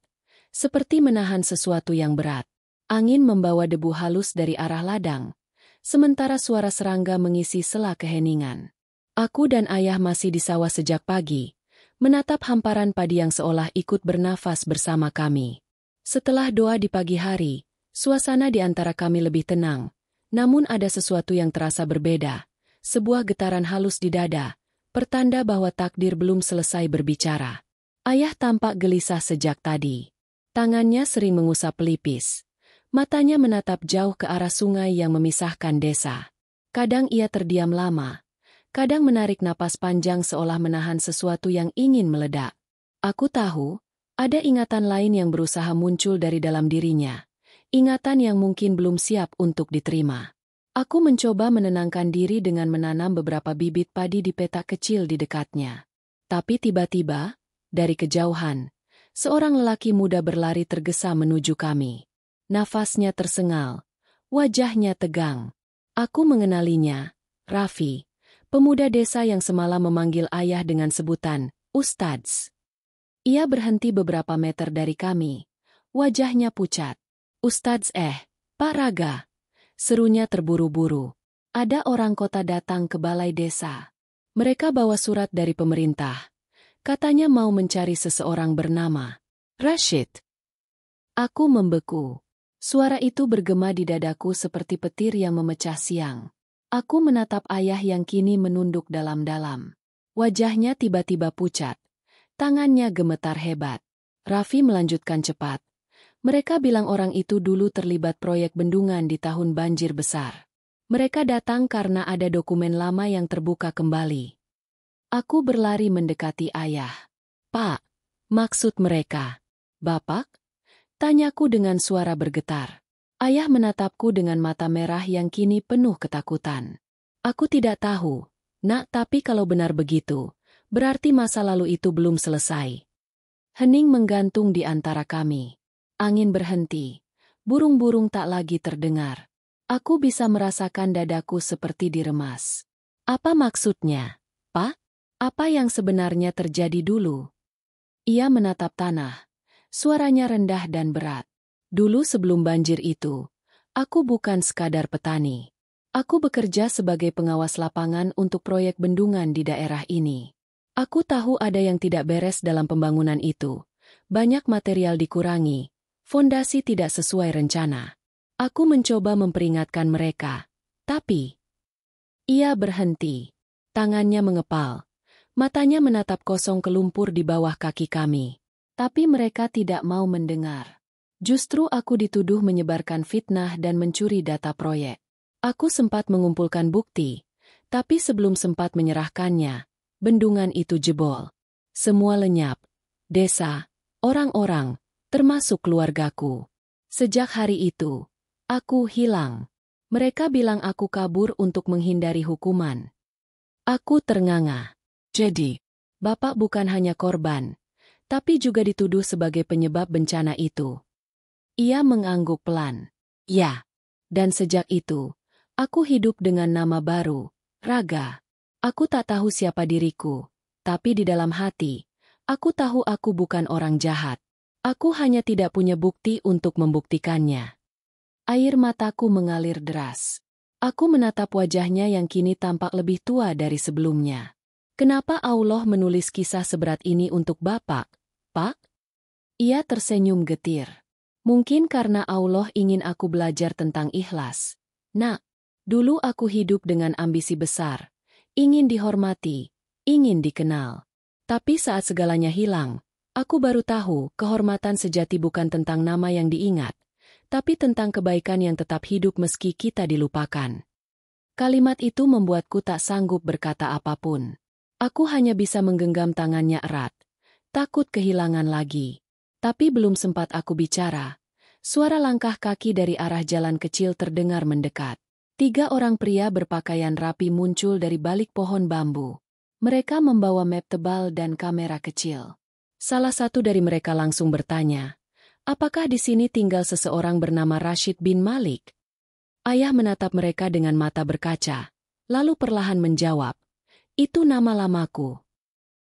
seperti menahan sesuatu yang berat. Angin membawa debu halus dari arah ladang, sementara suara serangga mengisi sela keheningan. Aku dan ayah masih di sawah sejak pagi, menatap hamparan padi yang seolah ikut bernafas bersama kami. Setelah doa di pagi hari, suasana di antara kami lebih tenang, namun ada sesuatu yang terasa berbeda, sebuah getaran halus di dada, pertanda bahwa takdir belum selesai berbicara. Ayah tampak gelisah sejak tadi. Tangannya sering mengusap pelipis. Matanya menatap jauh ke arah sungai yang memisahkan desa. Kadang ia terdiam lama. Kadang menarik napas panjang seolah menahan sesuatu yang ingin meledak. Aku tahu, ada ingatan lain yang berusaha muncul dari dalam dirinya. Ingatan yang mungkin belum siap untuk diterima. Aku mencoba menenangkan diri dengan menanam beberapa bibit padi di petak kecil di dekatnya. Tapi tiba-tiba, dari kejauhan, seorang lelaki muda berlari tergesa menuju kami. Nafasnya tersengal, wajahnya tegang. Aku mengenalinya, Raffi, pemuda desa yang semalam memanggil ayah dengan sebutan, Ustadz. Ia berhenti beberapa meter dari kami. Wajahnya pucat. Ustadz Pak Raga. Serunya terburu-buru. Ada orang kota datang ke balai desa. Mereka bawa surat dari pemerintah. Katanya mau mencari seseorang bernama Rashid. Aku membeku. Suara itu bergema di dadaku seperti petir yang memecah siang. Aku menatap ayah yang kini menunduk dalam-dalam. Wajahnya tiba-tiba pucat. Tangannya gemetar hebat. Raffi melanjutkan cepat. Mereka bilang orang itu dulu terlibat proyek bendungan di tahun banjir besar. Mereka datang karena ada dokumen lama yang terbuka kembali. Aku berlari mendekati ayah. Pak, maksud mereka. Bapak? Tanyaku dengan suara bergetar. Ayah menatapku dengan mata merah yang kini penuh ketakutan. Aku tidak tahu, Nak, tapi kalau benar begitu, berarti masa lalu itu belum selesai. Hening menggantung di antara kami. Angin berhenti. Burung-burung tak lagi terdengar. Aku bisa merasakan dadaku seperti diremas. Apa maksudnya, Pak? Apa yang sebenarnya terjadi dulu? Ia menatap tanah. Suaranya rendah dan berat. Dulu sebelum banjir itu, aku bukan sekadar petani. Aku bekerja sebagai pengawas lapangan untuk proyek bendungan di daerah ini. Aku tahu ada yang tidak beres dalam pembangunan itu. Banyak material dikurangi, fondasi tidak sesuai rencana. Aku mencoba memperingatkan mereka, tapi ia berhenti. Tangannya mengepal. Matanya menatap kosong ke lumpur di bawah kaki kami. Tapi mereka tidak mau mendengar. Justru aku dituduh menyebarkan fitnah dan mencuri data proyek. Aku sempat mengumpulkan bukti, tapi sebelum sempat menyerahkannya, bendungan itu jebol. Semua lenyap. Desa, orang-orang, termasuk keluargaku. Sejak hari itu, aku hilang. Mereka bilang aku kabur untuk menghindari hukuman. Aku ternganga. Jadi, Bapak bukan hanya korban, tapi juga dituduh sebagai penyebab bencana itu. Ia mengangguk pelan. Ya. Dan sejak itu, aku hidup dengan nama baru, Raga. Aku tak tahu siapa diriku, tapi di dalam hati, aku tahu aku bukan orang jahat. Aku hanya tidak punya bukti untuk membuktikannya. Air mataku mengalir deras. Aku menatap wajahnya yang kini tampak lebih tua dari sebelumnya. Kenapa Allah menulis kisah seberat ini untuk Bapak, Pak? Ia tersenyum getir. Mungkin karena Allah ingin aku belajar tentang ikhlas. Nak, dulu aku hidup dengan ambisi besar. Ingin dihormati, ingin dikenal. Tapi saat segalanya hilang, aku baru tahu kehormatan sejati bukan tentang nama yang diingat, tapi tentang kebaikan yang tetap hidup meski kita dilupakan. Kalimat itu membuatku tak sanggup berkata apapun. Aku hanya bisa menggenggam tangannya erat, takut kehilangan lagi. Tapi belum sempat aku bicara, suara langkah kaki dari arah jalan kecil terdengar mendekat. 3 orang pria berpakaian rapi muncul dari balik pohon bambu. Mereka membawa map tebal dan kamera kecil. Salah satu dari mereka langsung bertanya, apakah di sini tinggal seseorang bernama Rashid bin Malik? Ayah menatap mereka dengan mata berkaca, lalu perlahan menjawab, itu nama lamaku.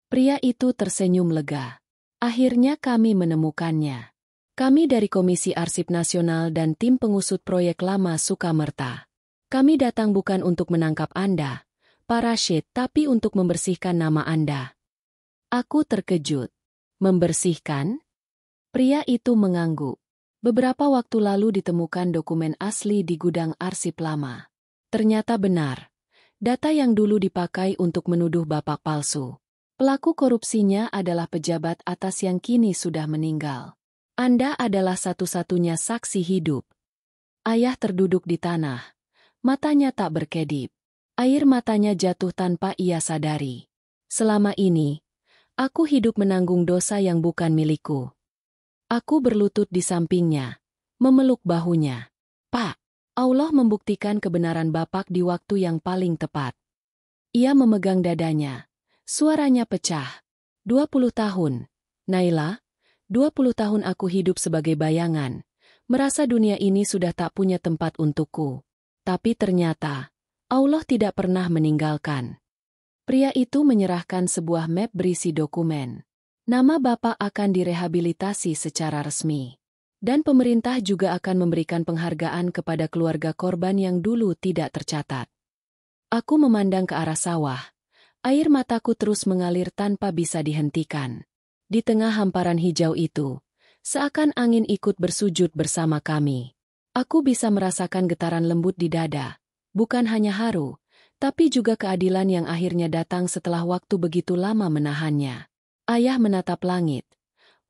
Pria itu tersenyum lega. Akhirnya kami menemukannya. Kami dari Komisi Arsip Nasional dan tim pengusut proyek lama Sukamerta. Kami datang bukan untuk menangkap Anda, Pak Rashid, tapi untuk membersihkan nama Anda. Aku terkejut. Membersihkan? Pria itu mengangguk. Beberapa waktu lalu ditemukan dokumen asli di gudang arsip lama. Ternyata benar. Data yang dulu dipakai untuk menuduh Bapak palsu. Pelaku korupsinya adalah pejabat atas yang kini sudah meninggal. Anda adalah satu-satunya saksi hidup. Ayah terduduk di tanah. Matanya tak berkedip. Air matanya jatuh tanpa ia sadari. Selama ini, aku hidup menanggung dosa yang bukan milikku. Aku berlutut di sampingnya, memeluk bahunya. Pak, Allah membuktikan kebenaran Bapak di waktu yang paling tepat. Ia memegang dadanya. Suaranya pecah. 20 tahun. Naila, 20 tahun aku hidup sebagai bayangan. Merasa dunia ini sudah tak punya tempat untukku. Tapi ternyata, Allah tidak pernah meninggalkan. Pria itu menyerahkan sebuah map berisi dokumen. Nama Bapak akan direhabilitasi secara resmi. Dan pemerintah juga akan memberikan penghargaan kepada keluarga korban yang dulu tidak tercatat. Aku memandang ke arah sawah. Air mataku terus mengalir tanpa bisa dihentikan. Di tengah hamparan hijau itu, seakan angin ikut bersujud bersama kami. Aku bisa merasakan getaran lembut di dada, Bukan hanya haru, tapi juga keadilan yang akhirnya datang setelah waktu begitu lama menahannya. Ayah menatap langit.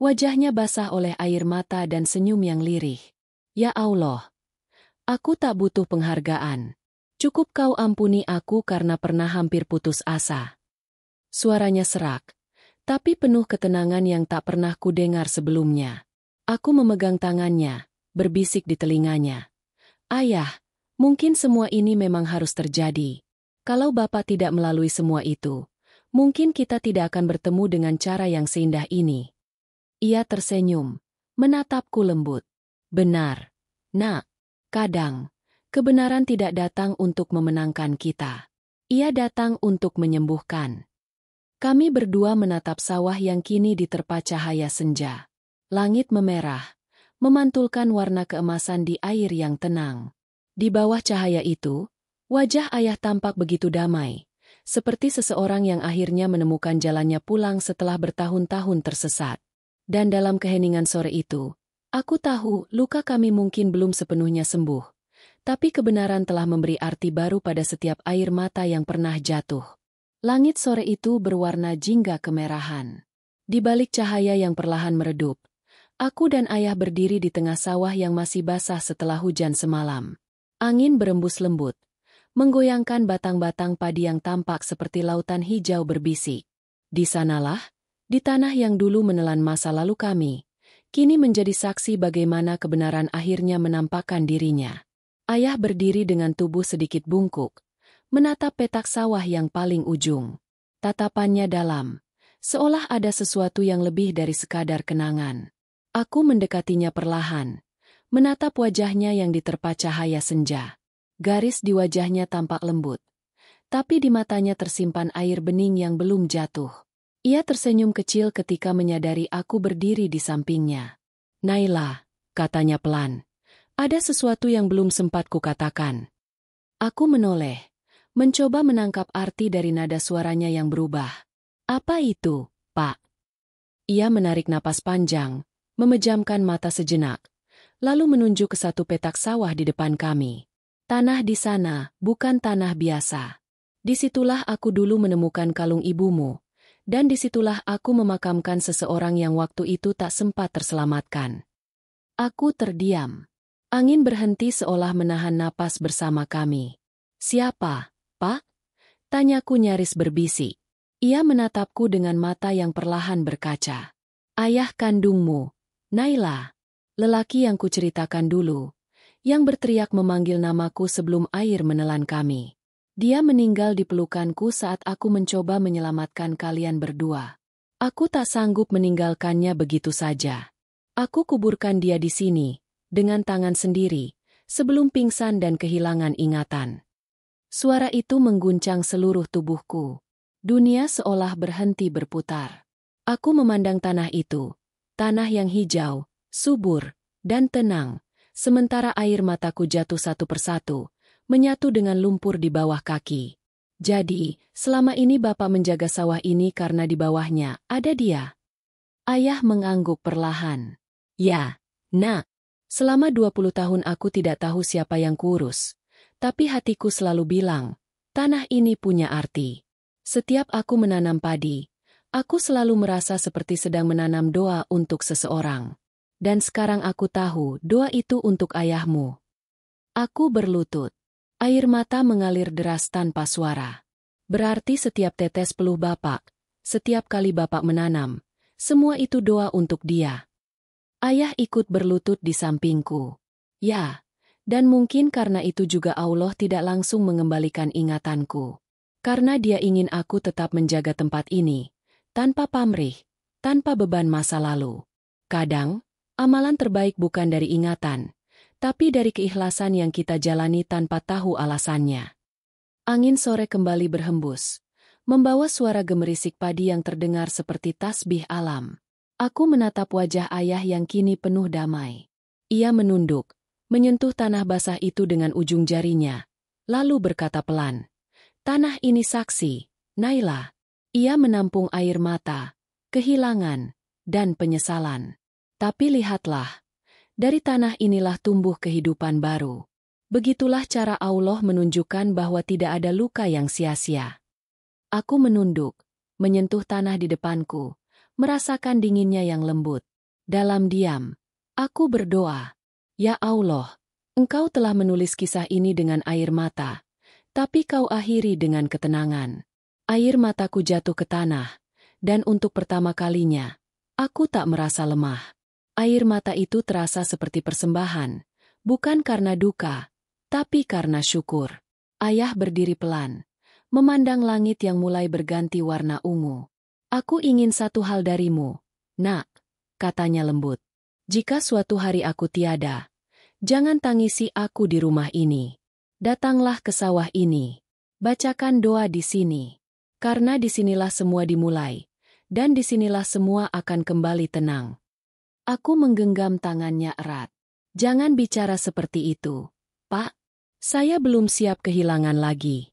Wajahnya basah oleh air mata dan senyum yang lirih. Ya Allah, aku tak butuh penghargaan. Cukup kau ampuni aku karena pernah hampir putus asa. Suaranya serak, tapi penuh ketenangan yang tak pernah kudengar sebelumnya. Aku memegang tangannya, berbisik di telinganya. Ayah, mungkin semua ini memang harus terjadi. Kalau Bapak tidak melalui semua itu, mungkin kita tidak akan bertemu dengan cara yang seindah ini. Ia tersenyum, menatapku lembut. Benar, Nak. Kadang, kebenaran tidak datang untuk memenangkan kita. Ia datang untuk menyembuhkan. Kami berdua menatap sawah yang kini diterpa cahaya senja. Langit memerah, memantulkan warna keemasan di air yang tenang. Di bawah cahaya itu, wajah ayah tampak begitu damai, seperti seseorang yang akhirnya menemukan jalannya pulang setelah bertahun-tahun tersesat. Dan dalam keheningan sore itu, aku tahu luka kami mungkin belum sepenuhnya sembuh, tapi kebenaran telah memberi arti baru pada setiap air mata yang pernah jatuh. Langit sore itu berwarna jingga kemerahan. Di balik cahaya yang perlahan meredup, aku dan ayah berdiri di tengah sawah yang masih basah setelah hujan semalam. Angin berembus lembut, menggoyangkan batang-batang padi yang tampak seperti lautan hijau berbisik. Di sanalah, di tanah yang dulu menelan masa lalu kami, kini menjadi saksi bagaimana kebenaran akhirnya menampakkan dirinya. Ayah berdiri dengan tubuh sedikit bungkuk, menatap petak sawah yang paling ujung. Tatapannya dalam, seolah ada sesuatu yang lebih dari sekadar kenangan. Aku mendekatinya perlahan, menatap wajahnya yang diterpa cahaya senja. Garis di wajahnya tampak lembut, tapi di matanya tersimpan air bening yang belum jatuh. Ia tersenyum kecil ketika menyadari aku berdiri di sampingnya. Naila, katanya pelan. Ada sesuatu yang belum sempat kukatakan. Aku menoleh, mencoba menangkap arti dari nada suaranya yang berubah. Apa itu, Pak? Ia menarik napas panjang, memejamkan mata sejenak, lalu menunjuk ke satu petak sawah di depan kami. Tanah di sana bukan tanah biasa. Disitulah aku dulu menemukan kalung ibumu. Dan disitulah aku memakamkan seseorang yang waktu itu tak sempat terselamatkan. Aku terdiam. Angin berhenti seolah menahan napas bersama kami. Siapa, Pak? Tanyaku nyaris berbisik. Ia menatapku dengan mata yang perlahan berkaca. Ayah kandungmu, Naila. Lelaki yang kuceritakan dulu, yang berteriak memanggil namaku sebelum air menelan kami. Dia meninggal di pelukanku saat aku mencoba menyelamatkan kalian berdua. Aku tak sanggup meninggalkannya begitu saja. Aku kuburkan dia di sini, dengan tangan sendiri, sebelum pingsan dan kehilangan ingatan. Suara itu mengguncang seluruh tubuhku. Dunia seolah berhenti berputar. Aku memandang tanah itu, tanah yang hijau, subur, dan tenang, sementara air mataku jatuh satu persatu, menyatu dengan lumpur di bawah kaki. Jadi, selama ini Bapak menjaga sawah ini karena di bawahnya ada dia. Ayah mengangguk perlahan. Ya, Nak. Selama 20 tahun aku tidak tahu siapa yang kurus. Tapi hatiku selalu bilang, tanah ini punya arti. Setiap aku menanam padi, aku selalu merasa seperti sedang menanam doa untuk seseorang. Dan sekarang aku tahu doa itu untuk ayahmu. Aku berlutut. Air mata mengalir deras tanpa suara. Berarti setiap tetes peluh Bapak, setiap kali Bapak menanam, semua itu doa untuk dia. Ayah ikut berlutut di sampingku. Ya, dan mungkin karena itu juga Allah tidak langsung mengembalikan ingatanku. Karena dia ingin aku tetap menjaga tempat ini, tanpa pamrih, tanpa beban masa lalu. Kadang, amalan terbaik bukan dari ingatan, tapi dari keikhlasan yang kita jalani tanpa tahu alasannya. Angin sore kembali berhembus, membawa suara gemerisik padi yang terdengar seperti tasbih alam. Aku menatap wajah ayah yang kini penuh damai. Ia menunduk, menyentuh tanah basah itu dengan ujung jarinya, lalu berkata pelan, "Tanah ini saksi, Naila." Ia menampung air mata, kehilangan, dan penyesalan. Tapi lihatlah, dari tanah inilah tumbuh kehidupan baru. Begitulah cara Allah menunjukkan bahwa tidak ada luka yang sia-sia. Aku menunduk, menyentuh tanah di depanku, merasakan dinginnya yang lembut. Dalam diam, aku berdoa, "Ya Allah, Engkau telah menulis kisah ini dengan air mata, tapi Kau akhiri dengan ketenangan." Air mataku jatuh ke tanah, dan untuk pertama kalinya, aku tak merasa lemah. Air mata itu terasa seperti persembahan, bukan karena duka, tapi karena syukur. Ayah berdiri pelan, memandang langit yang mulai berganti warna ungu. "Aku ingin satu hal darimu, Nak," katanya lembut. "Jika suatu hari aku tiada, jangan tangisi aku di rumah ini. Datanglah ke sawah ini. Bacakan doa di sini. Karena disinilah semua dimulai, dan disinilah semua akan kembali tenang." Aku menggenggam tangannya erat. "Jangan bicara seperti itu, Pak. Saya belum siap kehilangan lagi."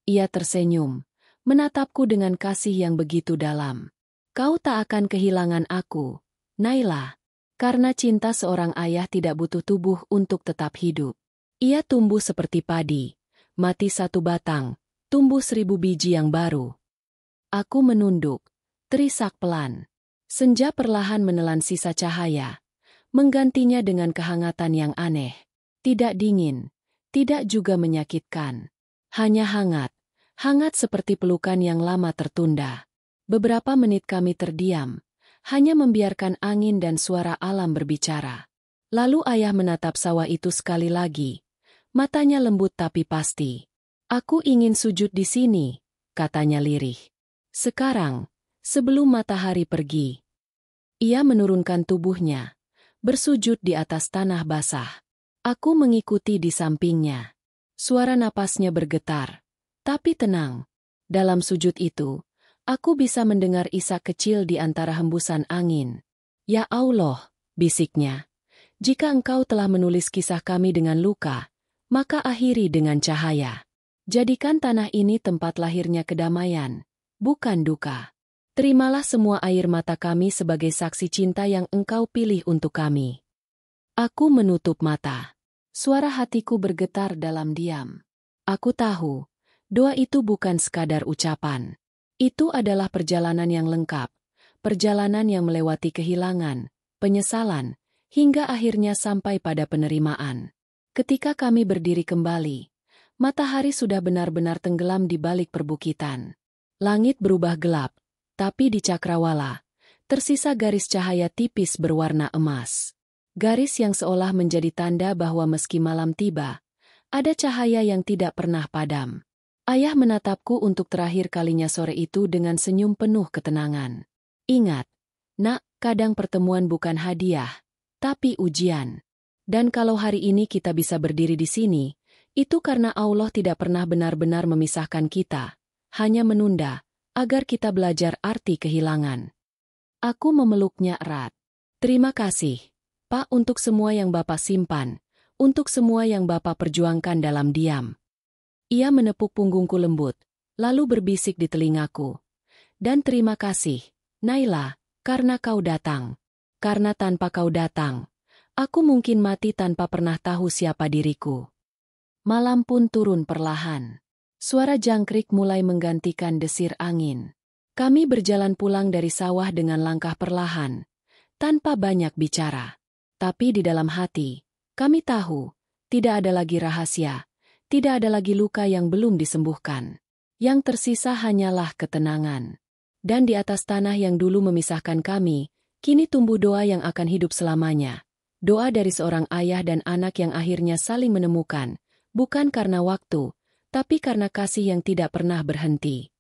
Ia tersenyum, menatapku dengan kasih yang begitu dalam. "Kau tak akan kehilangan aku, Naila. Karena cinta seorang ayah tidak butuh tubuh untuk tetap hidup. Ia tumbuh seperti padi, mati satu batang, tumbuh 1000 biji yang baru." Aku menunduk, terisak pelan. Senja perlahan menelan sisa cahaya, menggantinya dengan kehangatan yang aneh. Tidak dingin, tidak juga menyakitkan. Hanya hangat, hangat seperti pelukan yang lama tertunda. Beberapa menit kami terdiam, hanya membiarkan angin dan suara alam berbicara. Lalu ayah menatap sawah itu sekali lagi. Matanya lembut tapi pasti. "Aku ingin sujud di sini," katanya lirih. "Sekarang, sebelum matahari pergi." Ia menurunkan tubuhnya, bersujud di atas tanah basah. Aku mengikuti di sampingnya. Suara napasnya bergetar, tapi tenang. Dalam sujud itu, aku bisa mendengar isak kecil di antara hembusan angin. "Ya Allah," bisiknya, "jika Engkau telah menulis kisah kami dengan luka, maka akhiri dengan cahaya. Jadikan tanah ini tempat lahirnya kedamaian, bukan duka. Terimalah semua air mata kami sebagai saksi cinta yang Engkau pilih untuk kami." Aku menutup mata. Suara hatiku bergetar dalam diam. Aku tahu, doa itu bukan sekadar ucapan. Itu adalah perjalanan yang lengkap, perjalanan yang melewati kehilangan, penyesalan, hingga akhirnya sampai pada penerimaan. Ketika kami berdiri kembali, matahari sudah benar-benar tenggelam di balik perbukitan. Langit berubah gelap, tapi di cakrawala, tersisa garis cahaya tipis berwarna emas. Garis yang seolah menjadi tanda bahwa meski malam tiba, ada cahaya yang tidak pernah padam. Ayah menatapku untuk terakhir kalinya sore itu dengan senyum penuh ketenangan. "Ingat, Nak, kadang pertemuan bukan hadiah, tapi ujian. Dan kalau hari ini kita bisa berdiri di sini, itu karena Allah tidak pernah benar-benar memisahkan kita, hanya menunda, agar kita belajar arti kehilangan." Aku memeluknya erat. "Terima kasih, Pak, untuk semua yang Bapak simpan, untuk semua yang Bapak perjuangkan dalam diam." Ia menepuk punggungku lembut, lalu berbisik di telingaku. "Dan terima kasih, Naila, karena kau datang. Karena tanpa kau datang, aku mungkin mati tanpa pernah tahu siapa diriku." Malam pun turun perlahan. Suara jangkrik mulai menggantikan desir angin. Kami berjalan pulang dari sawah dengan langkah perlahan, tanpa banyak bicara. Tapi di dalam hati, kami tahu, tidak ada lagi rahasia, tidak ada lagi luka yang belum disembuhkan. Yang tersisa hanyalah ketenangan. Dan di atas tanah yang dulu memisahkan kami, kini tumbuh doa yang akan hidup selamanya. Doa dari seorang ayah dan anak yang akhirnya saling menemukan, bukan karena waktu, tapi karena kasih yang tidak pernah berhenti.